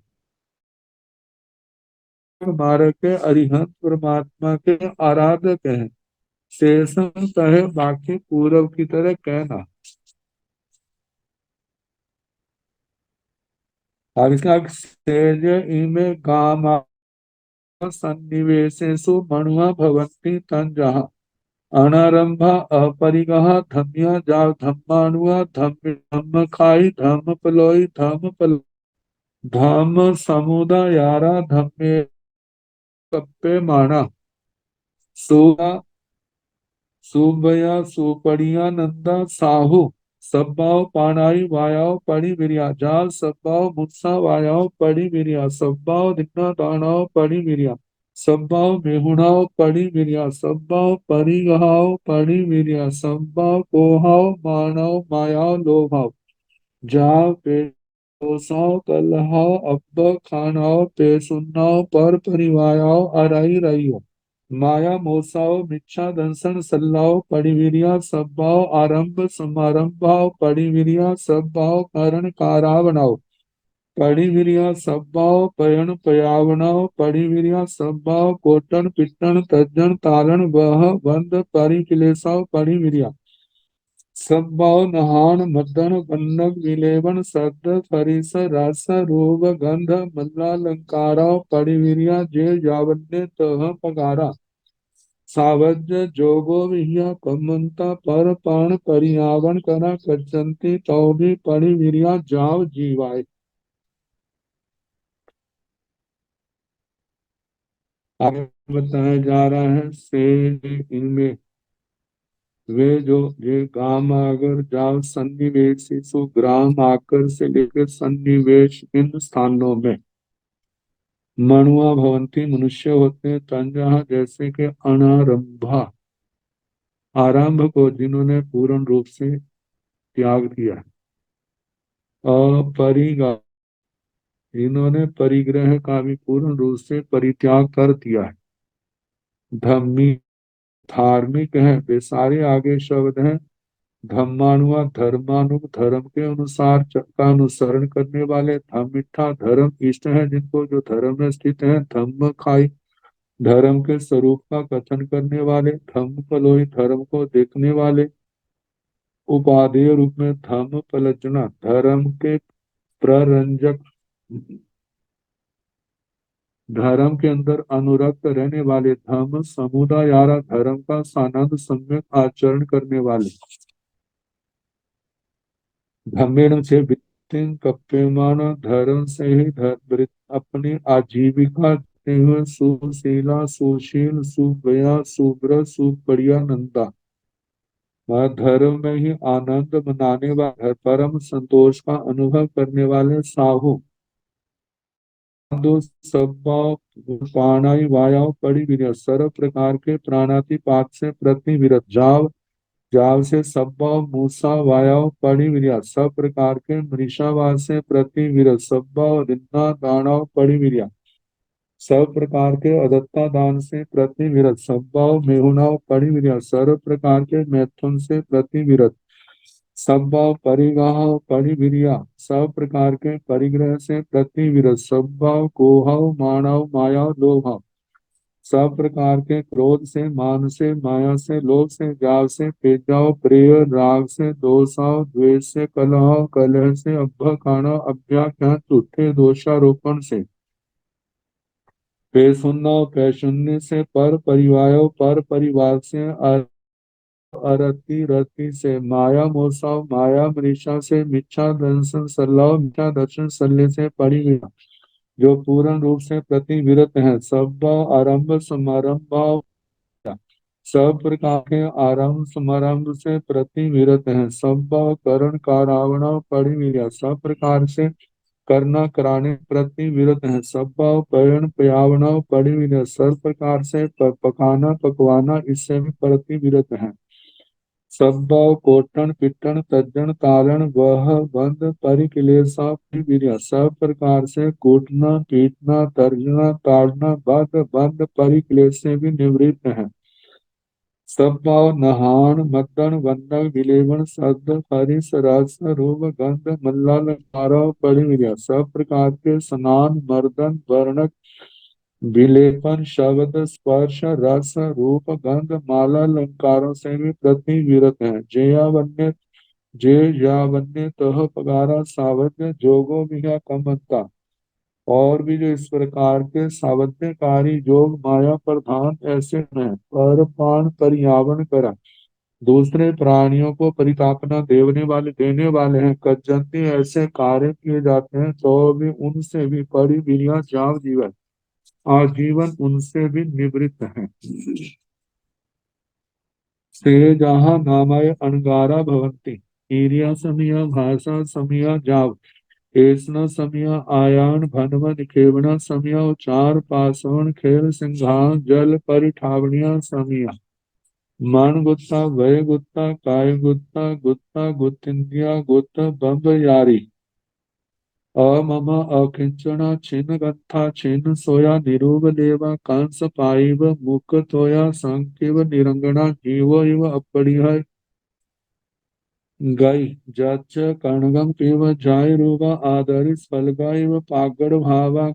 मार्ग के अरिहंत परमात्मा के आराधक हैं। शेषम कहे बाकी पूर्व की तरह कहना। अब इसका सेज इमे काम सन्निवेशेषु मणुआ भवन्ति तंजः अनारंभ अपरिगः धम्य जाव धम्मानुआ धम्म धम्म खाई धम्म पलोई धम्म पल धम्म समुदायारा धम्मे कप्पे माना सोवा सुबया सुपड़िया नंदा साहू सब्बाओ पानाई वायाओ पड़ी विरिया जाल सब्बाओ मुत्सा वायाओ पड़ी विरिया सब्बाओ दिन्ना दानाओ पड़ी विरिया सब्बाओ मेहुणाओ पड़ी विरिया सब्बाओ परिगहाओ पड़ी विरिया सब्बाओ कोहाओ मानाओ मायाओ लोभाओ जाओ पे दोसाओ कलहाओ अब्ब खानाओ पे सुन्नाओ पर परिवायाओ अराई रहियो माया मोसाओ मिच्छा दंसन सल्लाओ परिवीरिया सब्बाओ आरंभ समारंभाओ परिवीरिया सब्बाओ करण कारावनाओ परिवीरिया सब्बाओ पयन पयावनाओ परिवीरिया सब्बाओ कोटन पिट्टन तज्जन तालन वह बंद परिकिलेसाओ परिवीरिया सब्बाओ नहान मदन बन्नग विलेवन सद्द फरिस रस रूप गंध मल्लालंकाराओ परिवीरिया जे यावन्य तह पगारा सावज्य जोगो विह्य कमंता पर पाण परियावन करा कच्चंती तौबी परिवीरिया जाव जीवाय। आगे बताया जा रहा है से इनमें वे जो ये गांव अगर जाव सन्निवेश सो ग्राम आकर से लेकर सन्निवेश इन स्थानों में मनुआ भवंती मनुष्य होते हैं तंजहा जैसे कि अनारंभा आरंभ को जिन्होंने पूर्ण रूप से त्याग दिया अपरिगा इन्होंने परिग्रह का भी पूर्ण रूप से परित्याग कर दिया है धम्मी धार्मिक है वे सारे आगे शब्द हैं धम्मानुआ धर्मानु धर्म के अनुसार का अनुसरण करने वाले धम्मिठा धर्म इष्ट है जिनको जो धर्म में स्थित है धम्म खाई धर्म के स्वरूप का कथन करने वाले धम्म पलोई धर्म को देखने वाले उपादेय रूप में धम्म पलचना धर्म के प्ररंजक धर्म के अंदर अनुरक्त रहने वाले धर्म समुदायारा धर्म का सानंद सम्यक आचरण करने वाले धर्मेण से वित्तिं कप्यमान धर्म से ही अपनी आजीविका देते हुए सुशीला सुशील सुबया सुब्र सुपड़िया नंदा वह धर्म में ही आनंद मनाने वाले परम संतोष का अनुभव करने वाले साहू दो सब्बा प्राणाई वायाव पड़ी विरत सर्व प्रकार के प्राणातिपात से प्रतिविरत जाव जाव से सब्बा मूसा वायाव पड़ी विरत सब प्रकार के मृषावास से प्रतिविरत सब्बा दिन्ना दानाव पड़ी विरत सब प्रकार के अदत्ता दान से प्रतिविरत सब्बा मेहुनाव पड़ी विरत सर्व प्रकार के मैथुन से प्रतिविरत सब्बा परिगाह परिविरिया सब प्रकार के परिग्रह से प्रतिविरत सब्बा कोहाव मानव माया लोभाव सब प्रकार के क्रोध से मान से माया से लोभ से जाव से पेजाव प्रिय राग से दोषाव द्वेष से कलह कलह से अभ्य खाना अभ्याख्यान झूठे दोषारोपण से पेशुन्ना पैशुन्य से पर परिवार पर परिवार से अरति रति से माया मोसा माया मनीषा से मिच्छा दर्शन सल्लाह मिच्छा दर्शन सल्ले से पड़ी गया जो पूर्ण रूप से प्रतिविरत है सब आरंभ समारंभ सब प्रकार के आरंभ समारंभ से प्रतिविरत है सब करण कारावण परिवीर सब प्रकार से करना कराने प्रतिविरत है सब पयन पयावना परिवीर सब प्रकार से पकाना पकवाना इससे भी प्रतिविरत है सब कोटन पिटन तज्जन तालन वह बंद परिकिलेसा परिवीर्य सब प्रकार से कूटना पीटना तर्जना ताड़ना बद बंद परिकिलेश से भी निवृत्त है सब नहान मदन वंदन विलेवन सद हरिस रस रूप गंध मल्लाल परिवीर्य सब प्रकार के स्नान मर्दन वर्णक विलेपन शब्द स्पर्श रस रूप गंध माला अलंकारों से भी प्रतिविरत है जयावन्य जे यावन्य तह पगारा सावन्य जोगो मिहा कमंता। और भी जो इस प्रकार के सावध्यकारी जोग माया प्रधान ऐसे हैं, पर पान परियावन करा, दूसरे प्राणियों को परितापना देने वाले हैं। कज्जंती ऐसे कार्य किए जाते हैं तो भी उनसे भी परी विरिया जाव जीवन, आजीवन उनसे भी निवृत्त है। ते जहाँ नामय अनगारा भवंती, ईरिया समिया भाषा समिया जाव, एसना समिया आयान भनव निखेवना समिया चार पासवन खेल सिंघान जल परिठावनिया समिया। मन गुत्ता वय गुत्ता काय गुत्ता गुत्ता गुत्तिंद्रिया गुत्त बंब यारी। अमम अकिंचना छिन्न गत्था छिन्न सोया निरूप देवा कंस पाइब मुख तोया संकिव निरंगना जीवो इव अपरिह गई जच कणगम पिव जाय रूपा आदरिस फलगा इव पागड़ भावा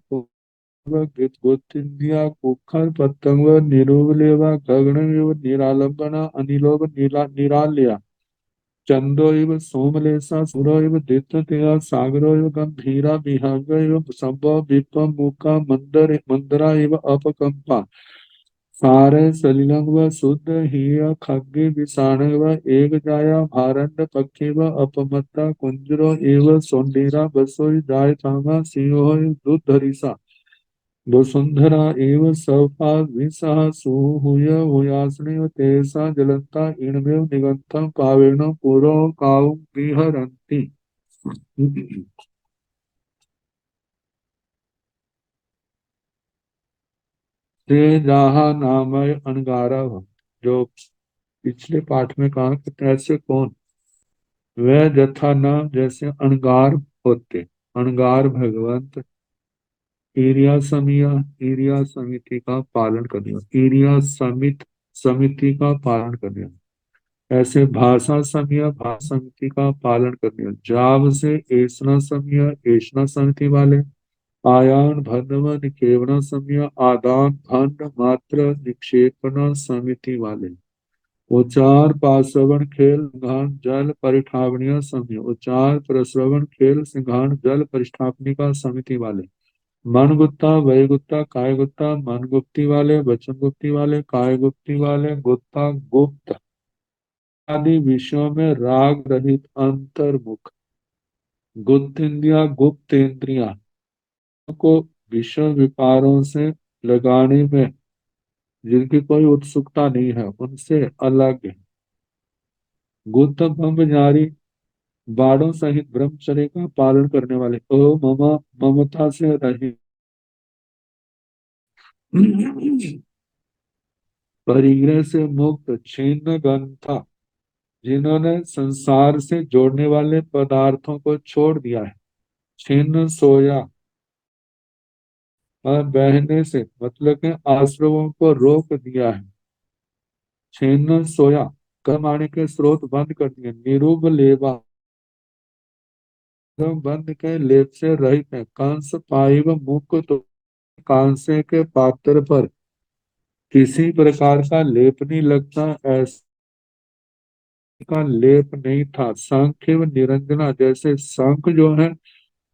गोतिंद्रिया कुखर पतंग निरूप लेवा गगन इव निरालंबना अनिलोभ निराल्या चंदो इव सोमलेसा सुरो इव दित्ततया सागरो इव गंभीरा विहंग इव संभव विपम मुका मंदरा इव अपकंपा सारे सलिलंग व शुद्ध हिय खग्गे विषाण व एक जाया भारंड पक्षी व अपमत्ता कुंजरो एव सोंडेरा बसोई जाय तामा सिंहो दुधरिसा वसुंधरा एव सपा विसह सुहूय हुयासने तेसा जलंता इणमेव निगंतम कावेण पुरो काउ विहरन्ति। ते जहा नामय अनगारा, जो पिछले पाठ में कहा कि ऐसे कौन, वह जथा न जैसे अणगार होते, अणगार भगवंत ईरिया समिया, ईरिया समिति का पालन करने वाले, ईरिया समित समिति का पालन करने वाले, ऐसे भाषा समिया भाषा समिति का पालन करने वाले, जाव से एसना समिया एसना समिति वाले, आयान भंडव निकेवना समिया आदान भंड मात्र निक्षेपना समिति वाले, उचार पाश्रवण खेल सिंघान जल परिठावनिया समिया, उचार प्रश्रवण खेल सिंघान जल परिष्ठापनी का समिति वाले, मन गुप्ता वय गुप्ता काय गुप्ता, मन गुप्ती वाले वचन गुप्ती वाले काय गुप्ती वाले गुप्ता गुप्त आदि विषयों में राग रहित अंतर्मुख, गुप्तेन्द्रिया गुप्तेन्द्रिया को विषय विकारों से लगाने में जिनकी कोई उत्सुकता नहीं है उनसे अलग है। गुप्त ब्रह्मचारी बाणों सहित ब्रह्मचर्य का पालन करने वाले, ओ ममा ममता से रहित परिग्रह से मुक्त छिन्न गंथा, जिन्होंने संसार से जोड़ने वाले पदार्थों को छोड़ दिया है। छिन्न सोया और बहने से मतलब के आश्रमों को रोक दिया है। छिन्न सोया कर्म आने के स्रोत बंद कर दिए। निरूप लेवा बंद के लेप से रहित है। कंस पाइव मुख तो कांसे के पात्र पर किसी प्रकार का लेप नहीं लगता, ऐसा का लेप नहीं था। सांख्य व निरंजना, जैसे शंख जो है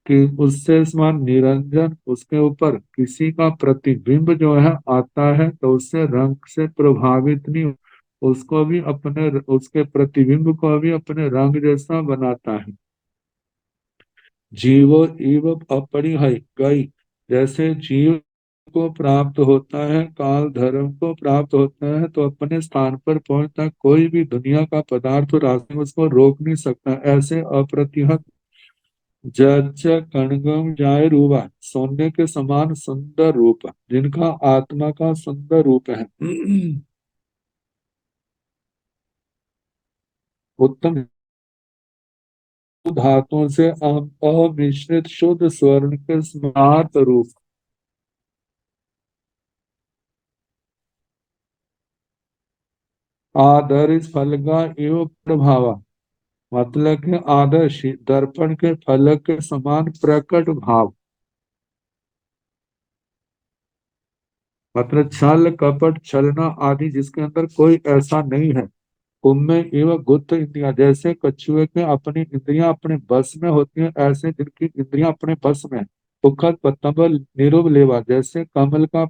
कि उससे समान निरंजन, उसके ऊपर किसी का प्रतिबिंब जो है आता है तो उससे रंग से प्रभावित नहीं, उसको भी अपने उसके प्रतिबिंब को भी अपने रंग जैसा बनाता है। जीवो इव अपरिहय गई, जैसे जीव को प्राप्त होता है, काल धर्म को प्राप्त होता है तो अपने स्थान पर पहुंचता, कोई भी दुनिया का पदार्थ रास्ते में उसको रोक नहीं सकता। ऐसे अप्रतिहत जज कणगम जाय रूपा, सोने के समान सुंदर रूप, जिनका आत्मा का सुंदर रूप है। उत्तम धातुओं से अमिश्रित शुद्ध स्वर्ण के स्मार्त रूप, आदर्श फलगा एवं प्रभावा, मतलब के आदर्श दर्पण के फलक के समान प्रकट भाव, मतलब छल कपट छलना आदि जिसके अंदर कोई ऐसा नहीं है। कुंभ में एवं गुप्त इंद्रियां, जैसे कछुए के अपनी इंद्रियां अपने बस में होती हैं, ऐसे जिनकी इंद्रियां अपने बस में है। उखद पतंब निरुब लेवा, जैसे कमल का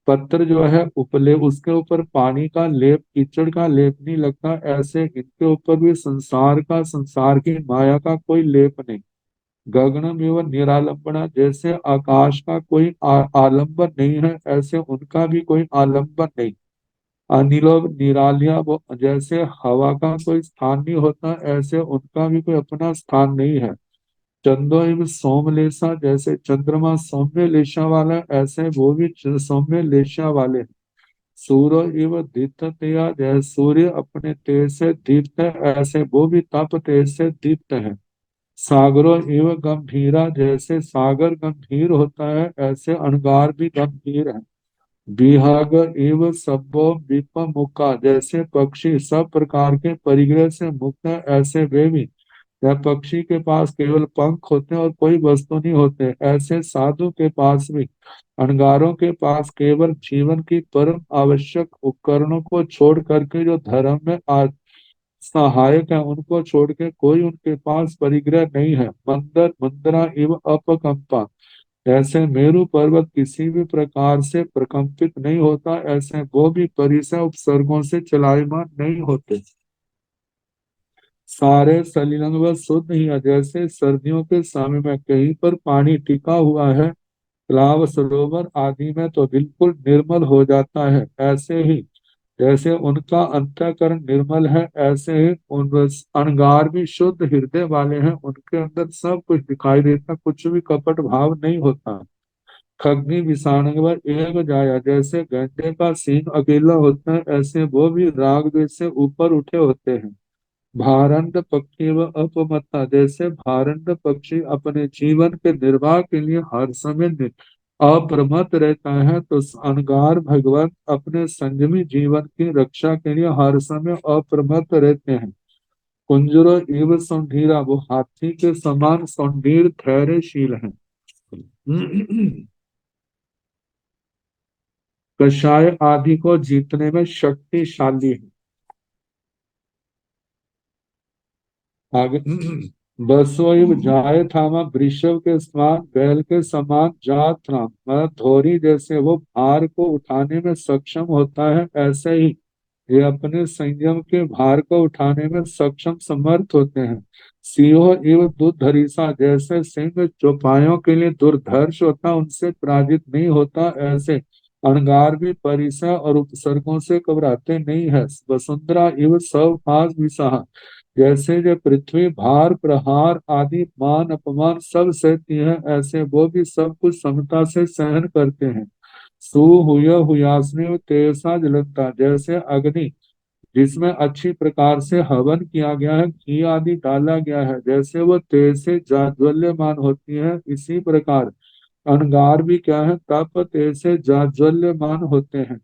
पत्र जो है उपले, उसके ऊपर पानी का लेप, कीचड़ का लेप नहीं लगता, ऐसे इनके ऊपर भी संसार की माया का कोई लेप नहीं। गगनम एवं निरालंबना, जैसे आकाश का कोई आलंबन नहीं है, ऐसे उनका भी कोई आलंबन नहीं। अनिलोभ निरालिया, वो जैसे हवा का कोई स्थान नहीं होता, ऐसे उनका भी कोई अपना स्थान नहीं है। चंदो एवं सोमलेशा, जैसे चंद्रमा सौम्य लेशा वाला है, ऐसे वो भी सौम्य लेशा वाले हैं। सूर्य एवं दीप्तया, जैसे सूर्य अपने तेज से दीप्त है, ऐसे वो भी तप तेज से दीप्त है। सागरो एवं गंभीरा, जैसे सागर गंभीर होता है, ऐसे अणगार भी गंभीर है। विहग एवं सबो विपमुखा, जैसे पक्षी सब प्रकार के परिग्रह से मुक्त है, ऐसे वे भी। यह पक्षी के पास केवल पंख होते हैं और कोई वस्तु नहीं होते, ऐसे साधु के पास भी। अणगारों के पास केवल जीवन की परम आवश्यक उपकरणों को छोड़ करके जो धर्म में सहायक है, उनको छोड़ के कोई उनके पास परिग्रह नहीं है। मंदर मुंदरा एवं अपकंपा, ऐसे मेरु पर्वत किसी भी प्रकार से प्रकंपित नहीं होता, ऐसे वो भी परिसर उपसर्गों से चलायमान नहीं होते। सारे सलिलंग व शुद्ध ही है, जैसे सर्दियों के समय में कहीं पर पानी टिका हुआ है, तालाब सरोवर आदि में तो बिल्कुल निर्मल हो जाता है, ऐसे ही जैसे उनका अंतःकरण निर्मल है, ऐसे ही उन अणगार भी शुद्ध हृदय वाले हैं, उनके अंदर सब कुछ दिखाई देता, कुछ भी कपट भाव नहीं होता। खग्नि विषाणव एक जाया, जैसे गैंडे का सींग अकेला होता है, ऐसे वो भी राग द्वेष से ऊपर उठे होते हैं। भारंद पक्षी व अपमत्ता, जैसे भारंद पक्षी अपने जीवन के निर्वाह के लिए हर समय अप्रमत्त रहता है, तो अनगार भगवान अपने संयमी जीवन की रक्षा के लिए हर समय अप्रमत्त रहते हैं। कुंजरो एवं सौंधीरा, वो हाथी के समान सौंधीर धैर्यशील है। कषाय आदि को जीतने में शक्तिशाली है। आगे बसोइव जाय थामा, वृषभ के समान बैल के समान जात राम, मतलब धोरी जैसे वो भार को उठाने में सक्षम होता है, ऐसे ही ये अपने संयम के भार को उठाने में सक्षम समर्थ होते हैं। सिंह एवं दुर्धरिसा, जैसे सिंह चौपायों के लिए दुर्धर्ष होता, उनसे पराजित नहीं होता, ऐसे अणगार भी परिसा और उपसर्गों से घबराते नहीं है। वसुंधरा एवं सवफास विसाह, जैसे जो पृथ्वी भार प्रहार आदि मान अपमान सब सहती है, ऐसे वो भी सब कुछ समता से सहन करते हैं। सुहुय हुयासने तेजसा जलता, जैसे अग्नि जिसमें अच्छी प्रकार से हवन किया गया है, घी आदि डाला गया है, जैसे वो तेज से जाज्वल्यमान होती है, इसी प्रकार अणगार भी क्या है, तप तेज से जाज्वल्यमान होते हैं।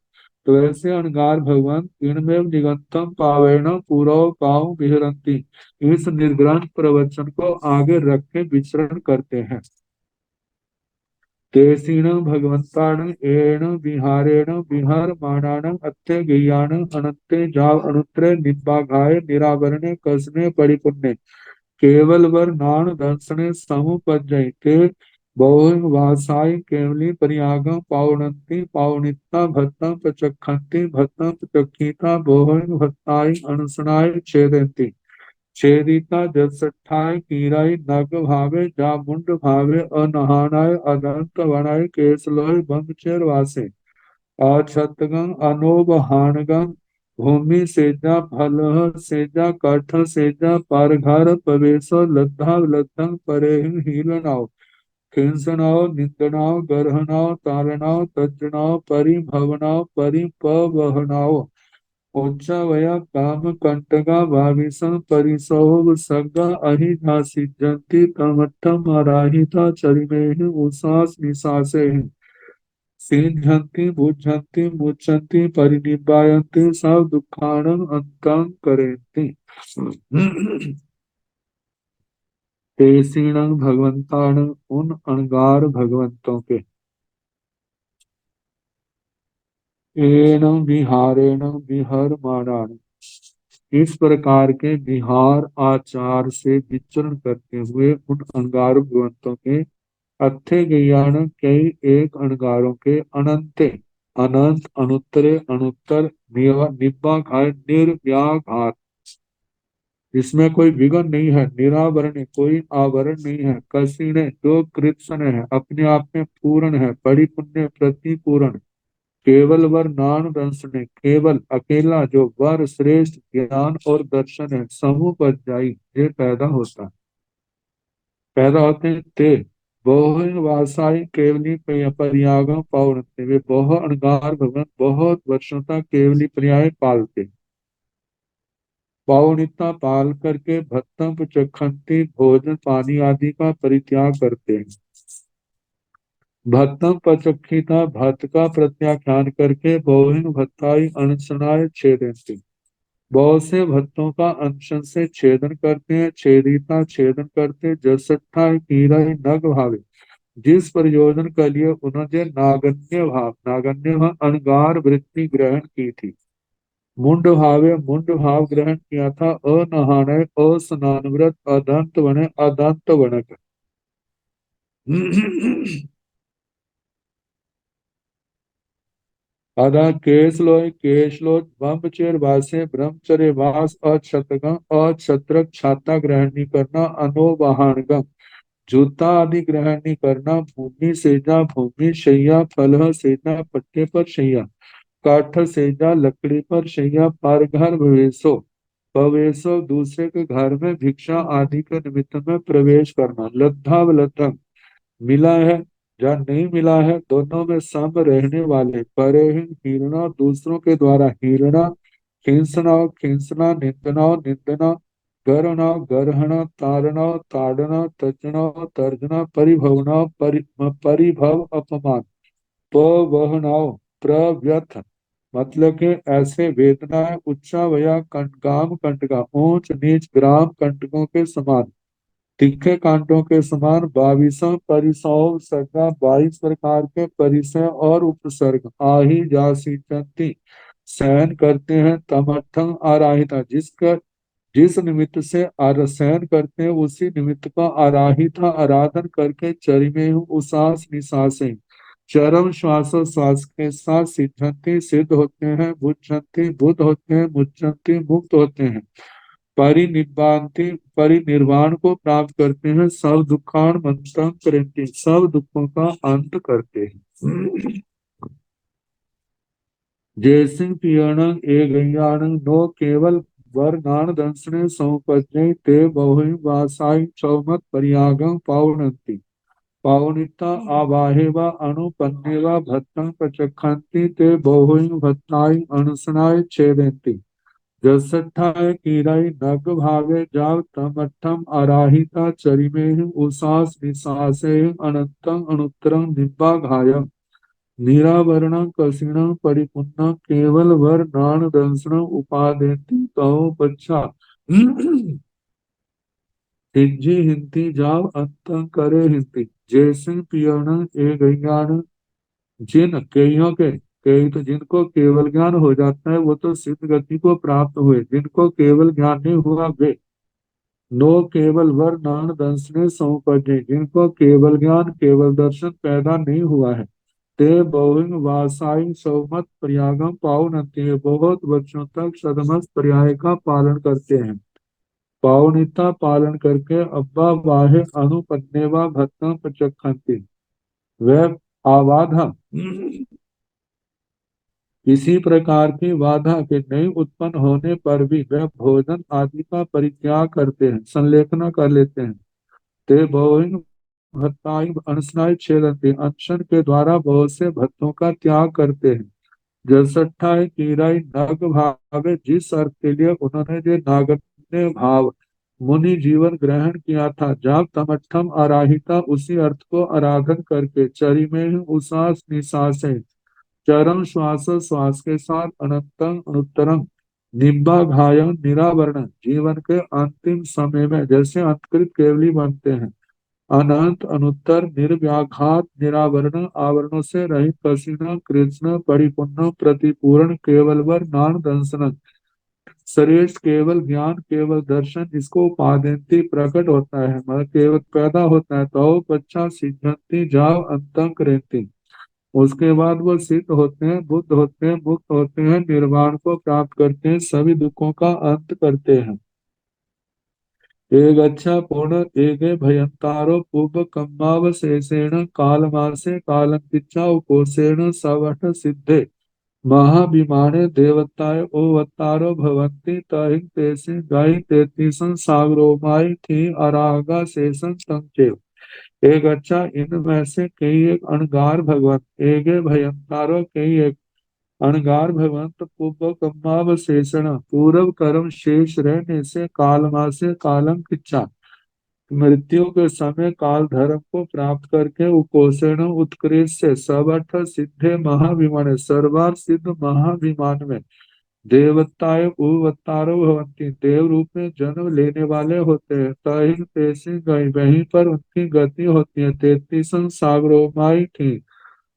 तो ऐसे अणगार भगवान इनमें निगंतम पावेण पूरव पाव विहरंती, इस निर्ग्रंथ प्रवचन को आगे रख के विचरण करते हैं। तेसीण भगवंताण एण विहारेण विहरमाणान अत्य गेयान अनंते जाव अनुत्रे निबाघाय निरावरणे कसने परिपुण्य, केवल वर नाण दर्शने समुपजय ते बहु वासाय केवली परियागम पावनंती पावनिता भत्तम प्रचखंती भत्तम प्रचखीता बहु भत्ताय अनुसनाय छेदंती, छेदिता जसठाय कीराई नग भावे जा मुंड भावे अनहानाय अदंत वनाय केसलोय बंगचर वासे अछतगं अनोबहानगं भूमि सेजा फलह सेजा कठ सेजा पर घर प्रवेशो लद्धा लद्धं परे हीलनाओ खिंसनाओ निंदनाओ गर्हनाओ तारनाओ तज्जनाओ परिभवनाओ परिपवहनाओ उच्चावया काम कंटका भाविसं परिसोभ सग्गा अहिधा सिद्धंति तमट्ठम अराहिता चरिमेहि उषास निशासे सिंझन्ति बुझन्ति मुच्यन्ति परिनिब्बायन्ति सब दुखाणं अंतं करेन्ति। तेसीणं भगवंताण, उन अणगार भगवंतों के। एणं विहारेण विहरमाणान, इस प्रकार के विहार आचार से विचरण करते हुए उन अंगारक ग्रंथों के अत्थे ज्ञान कई एक अणगारों के अनंते अनंत अनुत्तरे अनुत्तर निब्बाघाय निर्व्याघात, इसमें कोई विघन नहीं है, निरावरण कोई आवरण नहीं है, कसीणे जो कृत्सन है, अपने आप में पूर्ण है, परिपुण्य प्रतिपूर्ण, केवल वर नान दंसने केवल अकेला जो वर श्रेष्ठ ज्ञान और दर्शन है, समूह पर जाई ये पैदा होते हैं ते बहु वासाई केवली पर्यागम पावनते, वे बहु अणगार भगवान बहुत वर्षों तक केवली पर्याय पालते, पावनिता पाल करके भत्तम चखंती भोजन पानी आदि का परित्याग करते हैं, भत्तम पचक्षिता भत्त का प्रत्याख्यान करके बहुहिन भत्ताई अनशनाय छेदन्ति, बहुत से भक्तों का अनशन से छेदन करते हैं, छेदिता छेदन करते, जसठा कीरा नग भावे, जिस प्रयोजन के लिए उन्होंने नागन्य भाव अणगार वृत्ति ग्रहण की थी, मुंड भावे मुंड भाव ग्रहण किया था, अनहाने अस्नान व्रत अदंत बने अदंत बनक अदा केशलोच ब्रह्मचर्य वासे ब्रह्मचर्य वास अक्षतगम अक्षत्रक छाता ग्रहण नहीं करना, अनोवाहनगम जूता आदि ग्रहण नहीं करना, भूमि सेजा भूमि शैया फल सेजा पट्टे पर शैया, काठ सेजा लकड़ी पर शैया, पर घर भवेशो भवेशो दूसरे के घर में भिक्षा आदि के निमित्त में प्रवेश करना, लद्धा लद्धा मिला है या नहीं मिला है दोनों में सम रहने वाले, परहीन हीरणा दूसरों के द्वारा हीरणा, खींचना खींचना, निंदना निंदना, गरना गरहना, ताड़ना ताड़ना, तजना तर्जना, परिभवना परिभव अपमान, पवहनाओ प्रव्यथ, मतलब कि ऐसे वेदनाएं उच्चावया कंटगाम कंटका ऊंच नीच ग्राम कंटकों के समान, तीखे कांटों के समान, 22 परिसौ सर्गा 22 प्रकार के परिसय और उपसर्ग, आही जासी चंती सहन करते हैं, तमर्थं आराहिता जिसका जिस निमित्त से सहन करते हैं उसी निमित्त का आराहिता आराधन करके चरिमे उसास निसासे चरम श्वास के साथ सिद्धंती सिद्ध होते हैं, बुद्धंती बुद्ध होते हैं, मुच्चंती मुक्त होते हैं, परिनिब्बांति परिनिर्वाण को प्राप्त करते हैं, सब दुखान मंत्रम करते सब दुखों का अंत करते हैं। जयसिंह पियणं ए गंगाणं नो केवल वरनान दंसने समुपज्ञे ते बहु वासाई चौमत परियागं पावनंती, पावनिता आवाहे व अनुपन्ने व भत्तं प्रचखन्ति ते बहु भत्ताई अनुसनाय छेदन्ति, जसठाय कीराई नग भावे जाव तमठम अराहिता चरिमे उसास निसासे अनंतं अनुत्तरं निब्बाघायं, निरावरणं कसिणं परिपुन्नं केवल वर नान दंसनं उपादेति तौ बच्चा हिज्जी हिंती जाव अंतं करे हिंती, जैसे पियण ए गैयान जिन कईयों के कई तो जिनको केवल ज्ञान हो जाता है वो तो सिद्ध गति को प्राप्त हुए, जिनको केवल ज्ञान नहीं हुआ वे नो केवल वर नान दंसने समुपजे, जिनको केवल ज्ञान केवल दर्शन पैदा नहीं हुआ है, ते बहुंग वासाई सौमत प्रयागम पावनते, बहुत वर्षों तक सदमत पर्याय का पालन करते हैं, पावनिता पालन करके अब्बा वाहे अनुपन्ने व भत्तम प्रचखंती, वह आवाधा किसी प्रकार की बाधा के नहीं उत्पन्न होने पर भी वह भोजन आदि का परित्याग करते हैं, संलेखना कर लेते हैं, ते बहु भत्ताई अनशनाय छेदन्ति अनशन के द्वारा बहुत से भत्तों का त्याग करते हैं, जलसठा है कीराई नाग भावे जिस अर्थ के लिए उन्होंने जो नागन्य भाव मुनि जीवन ग्रहण किया था, जब तमठम आराहिता उसी अर्थ को आराधन करके चरी में उसास निसासे चरम श्वास के साथ अनंतम अनुत्तरम निब्बाघायं निरावरण जीवन के अंतिम समय में जैसे अंतकृत केवली बनते हैं, अनंत अनुत्तर निर्व्याघात निरावरण आवरणों से रहित कसिना कृष्ण परिपूर्ण प्रतिपूर्ण केवलवर नान दंसन श्रेष्ठ केवल ज्ञान केवल दर्शन इसको उपादेंति प्रकट होता है, मतलब केवल पैदा होता है तो बच्चा सिद्धंति जाव अंतं करेंति। उसके बाद वो सिद्ध होते हैं, बुद्ध होते हैं, मुक्त होते हैं, निर्वाण को प्राप्त करते हैं, सभी दुखों का अंत करते हैं। एक अच्छा पूर्ण एक भयंतारो पूर्व कम्मावशेषेण कालमासे कालंकिच्चा उपोषेण सवठ सिद्धे महाभिमाने देवताय ओवतारो भवन्ति तहिं तेसि गाय तेतीसं सागरोमाय थी अरागा शेषं संचेव। एक अच्छा इनमें से कई एक अणगार भगवत एक भयंतारो कई एक अणगार भगवंत पूर्व कर्मावशेषण पूर्व कर्म शेष रहने से कालमा से कालम किच्चा मृत्यु के समय काल धर्म को प्राप्त करके उपोषण उत्कृष्ट से सबठ सिद्धे महाभिमान सर्वार सिद्ध महाभिमान में देवताएं उवतारो भवंती देव रूप में जन्म लेने वाले होते हैं। तहिं तेसी गई वहीं पर उनकी गति होती है। 33 सागरोमाई थी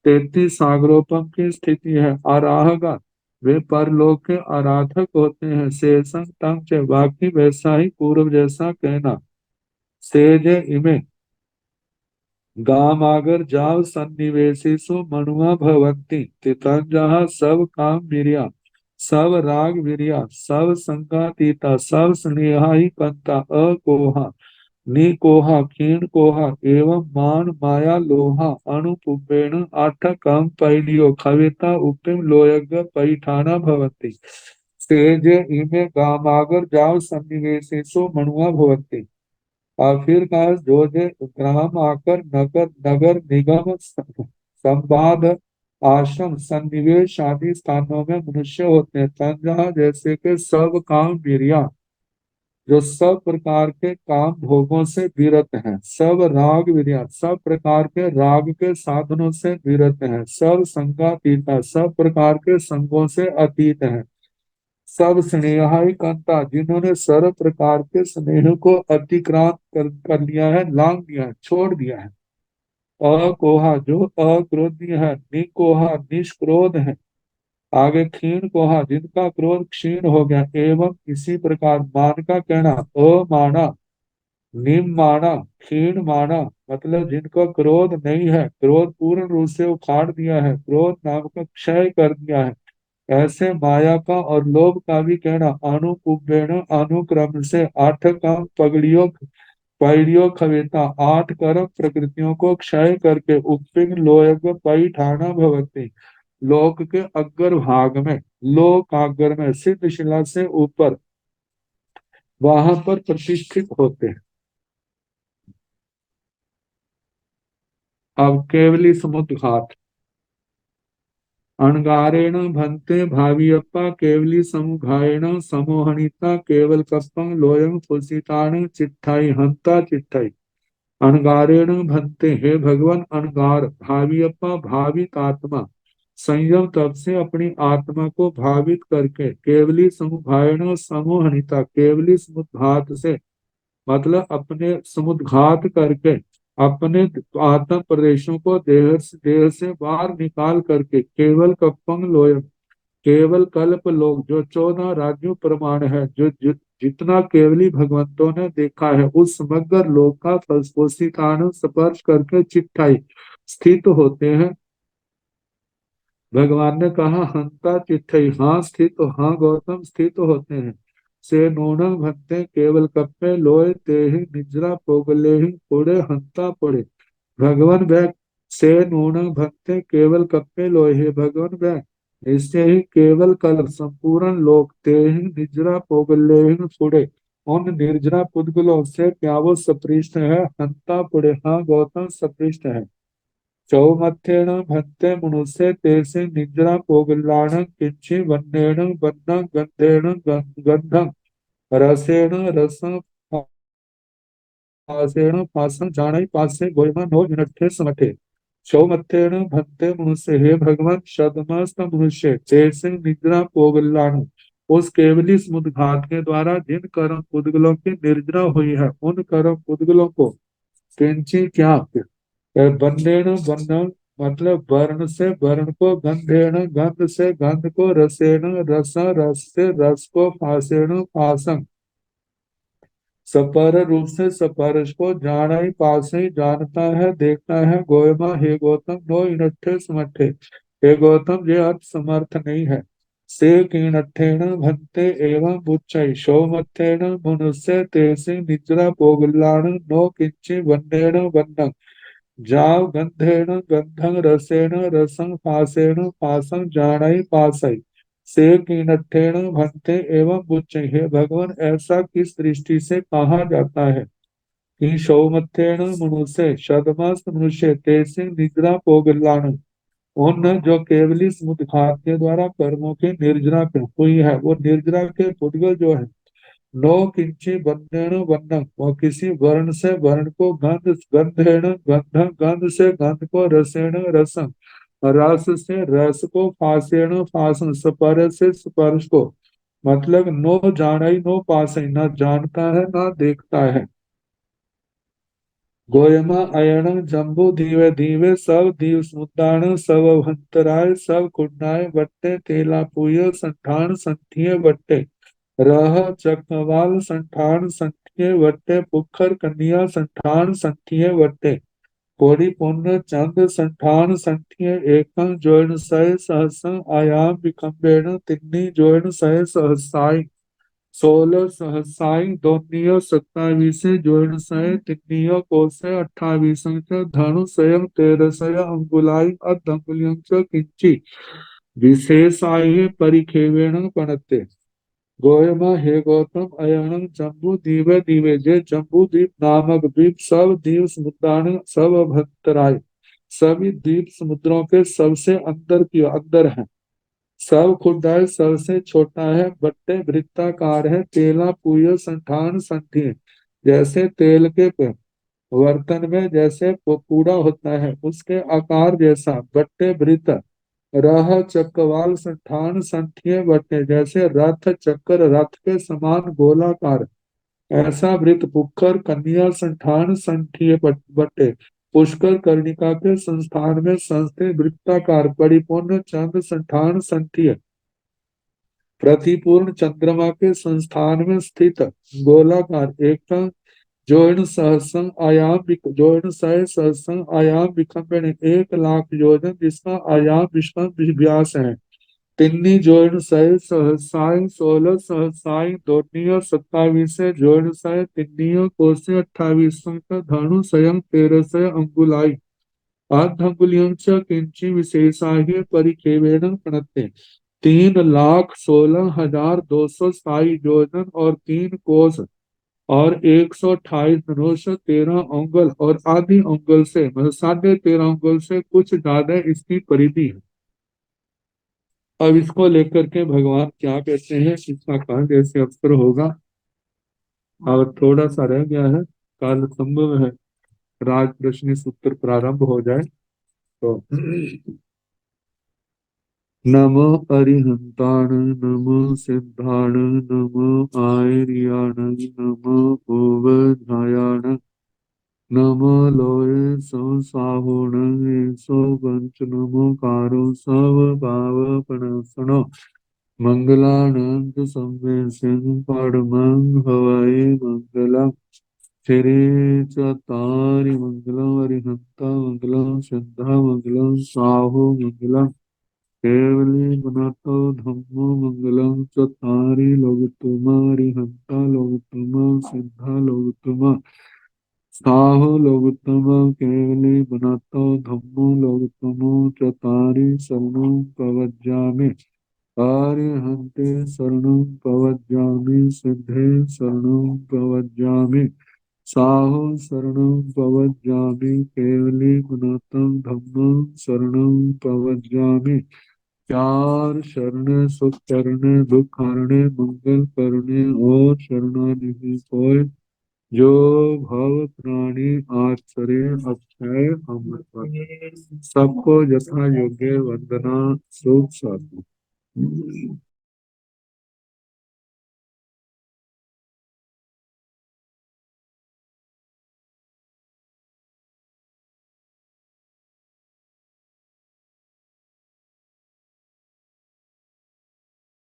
33 सागरोपम की स्थिति है। आराहगा वे परलोक के आराधक होते हैं। शेषं तंग च बाकी वैसा ही पूर्व जैसा कहना। सेज इमे गामागर जाव सन्निवेशिसु मनुआ भवन्ति तितंजहा सब काम विरिया सब राग विरिया सब संगातीता सब स्नेहा ही कंता अकोहा निकोहा क्षीण कोहा एवं मान माया लोहा अणुपुपेण आठ कम पैलियो खविता उपिम लोयग पैठाना भवन्ति सेज इमे गामागर जाव सन्निवेशिसु मनुआ भवन्ति। और फिर कहा जो जे ग्राम आकर नगर नगर निगम संवाद आश्रम सन्निवेश आदि स्थानों में मनुष्य होते हैं। तंजहा जैसे कि सब काम वीरिया जो सब प्रकार के काम भोगों से विरत हैं। सब राग विरिया सब प्रकार के राग के साधनों से विरत हैं। सब संगातीता सब प्रकार के संगों से अतीत हैं। सब स्नेहाई कंता जिन्होंने सर्व प्रकार के स्नेह को अतिक्रांत कर लिया है, लांग दिया है, छोड़ दिया है। अकोहा जो अक्रोधी है। निकोहा निष्क्रोध है। आगे क्षीण कोहा जिनका क्रोध क्षीण हो गया। एवं इसी प्रकार मान का कहना अमाना निम माना क्षीण माना मतलब जिनका क्रोध नहीं है, क्रोध पूर्ण रूप से उखाड़ दिया है, क्रोध नाम का क्षय कर दिया है। ऐसे माया का और लोभ का भी कहना। अनुपुब्बेण अनुक्रम से आठ काम पगड़ियों पैड़ियों खवेता आठ कर्म प्रकृतियों को क्षय करके उपपिंग लोयग पैठाना भवती लोक के अग्र भाग में लोक आगर में सिद्ध शिला से ऊपर वहां पर प्रतिष्ठित होते हैं। अब केवली समुद्र घाट अणगारेण भन्ते भावियप्पा केवली समुघाएण समोहनिता केवल कप्पं लोयं फुसितान चिट्ठाई हंता चिट्ठाई। अणगारेण भन्ते हे भगवान अणगार भावियप्पा भावित आत्मा संयम तप से अपनी आत्मा को भावित करके केवली समुभायण समोहनिता केवली समुद्घात से मतलब अपने समुद्घात करके अपने आत्म प्रदेशों को देह से बाहर निकाल करके केवल कप्पंग लोय केवल कल्प लोक जो 14 राज्यों प्रमाण है जितना केवली भगवंतों ने देखा है उस समग्र लोक का फलस्पोषितान स्पर्श करके चिट्ठाई स्थित होते हैं। भगवान ने कहा हंता चिट्ठई हाँ स्थित हाँ गौतम स्थित होते हैं। से नूनंग भक्ते केवल कप्पे लोय तेहि निजरा पोगले पुड़े हंता पुड़े। भगवान वह से नूनंग भक्ते केवल कप्पे लोय है भगवान वह इससे ही केवल कल संपूर्ण लोक तेहि निजरा पोगले पुड़े उन निर्जरा पुद्गलों से क्या वो सपृष्ट है हंता पुड़े हाँ गौतम सपृष्ट है। चौमथ्येन भक्ते मनुष्य तेसे निद्रा पोगलाण किंचि वन्नेन वन्न गंधेन गंधं रसेन रसं पासेन पासं जानै पासे गोयमा नो विनट्ठे समठे। चौमथ्येन भक्ते मनुष्य हे भगवान सदमस्त मनुष्य तेसे निद्रा पोगलाण उस केवली समुद्घात के द्वारा जिन कर्म पुद्गलों की निर्जरा हुई है उन कर्म पुद्गलों को किंची क्या बंदेन बंधन मतलब वर्ण से वर्ण को गंधेन, गंध से गंध को रसेन, रस रस से रस को फासेन फासम, सपर रूप से सपर्श को जाना ही पास ही जानता है देखता है। गोयमा हे गौतम नो इनट्ठे समट्ठे, हे गौतम ये अर्थ समर्थ नहीं है। से कीनट्ठेन भन्ते एवं बुच्चै सौमत्थेन मनुष्य तेसि निद्रा पोगलान नो किंचि वन्नेन वन्नं, जाव गंधेन गंधं रसेन रसं फासेन फासं जानै पासै, से कीनट्ठेन भन्ते एवं बुच्चै। हे भगवान ऐसा किस दृष्टि से कहा जाता है कि सौमत्थेन मनुष्य शतमस्त मनुष्य तेसिंग निद्रा पोगलान, उन जो केवली समुद्घात के द्वारा कर्मों की निर्जरा हुई है वो निर्जरा के पुद्गल जो है। नो किंची बंधेन बंधन, वो किसी वर्ण से वर्ण को गंध गंधेन गंध, गंध से गंध को रसेन रसम, रस से रस को फासेन फासन, स्पर्श से स्पर्श को, मतलब नो जानाई नो पासई, ना जानता है ना देखता है। गोयमा अयन जम्बू धीवे धीवे सब दीव समुद्राण सब अभंतराय सब कुंडाय बट्टे तेला पुय संठान संथिये बट्टे, रह चकवाल संठान संठिये वट्टे पुखर कन्या संठान संठिये वट्टे, कोടി पुण्य चंद संठान संठिये एकं जोन सय सहसं आयाम विकम्बेन तिन्नी जोन सय सहसाई, 16 सहसाई दोनियो 27 जोड़सय तिन्नियो कोसे 28 धनु स्वयं 13 अंगुलाई अधंगुलियं च किंची विशेषाय परिखेवेण पणते। गोयमा हे गौतम अयनम जम्बू दीवे दीवे, जे जम्बू द्वीप नामक द्वीप सब द्वीप समुद्रान सब अभंतराय, सभी द्वीप समुद्रों के सबसे अंदर की अंदर है। सब खुदाई सबसे छोटा है, बट्टे वृत्ताकार है, तेला पुय संठान संठी, जैसे तेल के बर्तन में जैसे पूड़ा होता है उसके आकार जैसा, बट्टे वृत्त, रह चक्रवाल संठान संठिये बट्टे, जैसे रथ चक्र रथ के समान गोलाकार, ऐसा वृत्त पुष्कर कन्या संठान संठिये बट्टे, पुष्कर कर्णिका के संस्थान में संस्थित वृत्ताकार परिपूर्ण चंद्र संठान संठिय, प्रतिपूर्ण चंद्रमा के संस्थान में स्थित गोलाकार एक जोन सहस्रं आयाम जोन सय सहस्रं आयाम विखंडन 1 लाख योजन जिसका आयाम विश्व व्यास है। तिन्नी जोन सय सहसाई 16 सहसाई दोनियो 27 जोन सय तिन्नियो कोसे 28 धनु स्वयं 13 अंगुलाई आधंगुलियं च किंची विशेषाय परिखेवेण प्रणते, 3,16,227 योजन और 3 कोस और 128 धनुष 13 अंगुल और आधी अंगुल से मतलब 13.5 अंगुल से कुछ ज्यादा इसकी परिधि है। अब इसको लेकर के भगवान क्या कहते हैं, इसका कहा जैसे अवसर होगा और थोड़ा सा रह गया है, काल संभव है राज प्रश्न सूत्र प्रारंभ हो जाए तो। नमो अरिहंताण नमो सिद्धाण नमो आयर्याण नमो ओवधायाण नमो लोये संसाहुण सो पंच नमो कारो सब पाव प्रणसनो, मंगलानंद संवेशन परमं हवै मंगलम, श्री चतारि मंगलम अरिहंता मंगलम सिद्धा मंगलम साहु मंगलम, केवली गुणतो धम्मो मंगलम चतारि लोकतुमा अरिहंता लोकतुमा सिद्धा लोकतुमा साहु लोकतुमा, केवली गुणतो धम्मो लोकतुमो चतारि शरणं प्रवज्जामि, आर्यहन्ते शरणं प्रवज्जामि सिद्धे शरणं प्रवज्जामि, साहु शरणं प्रवज्जामि, केवली गुणतं धम्मं शरणं प्रवज्जामि। चार शरण सुख करने दुख हरने मंगल करने और शरणानिधि कोय, जो भव प्राणी आचरे अक्षय अमृत। सबको यथा योग्य वंदना शुभ साधु।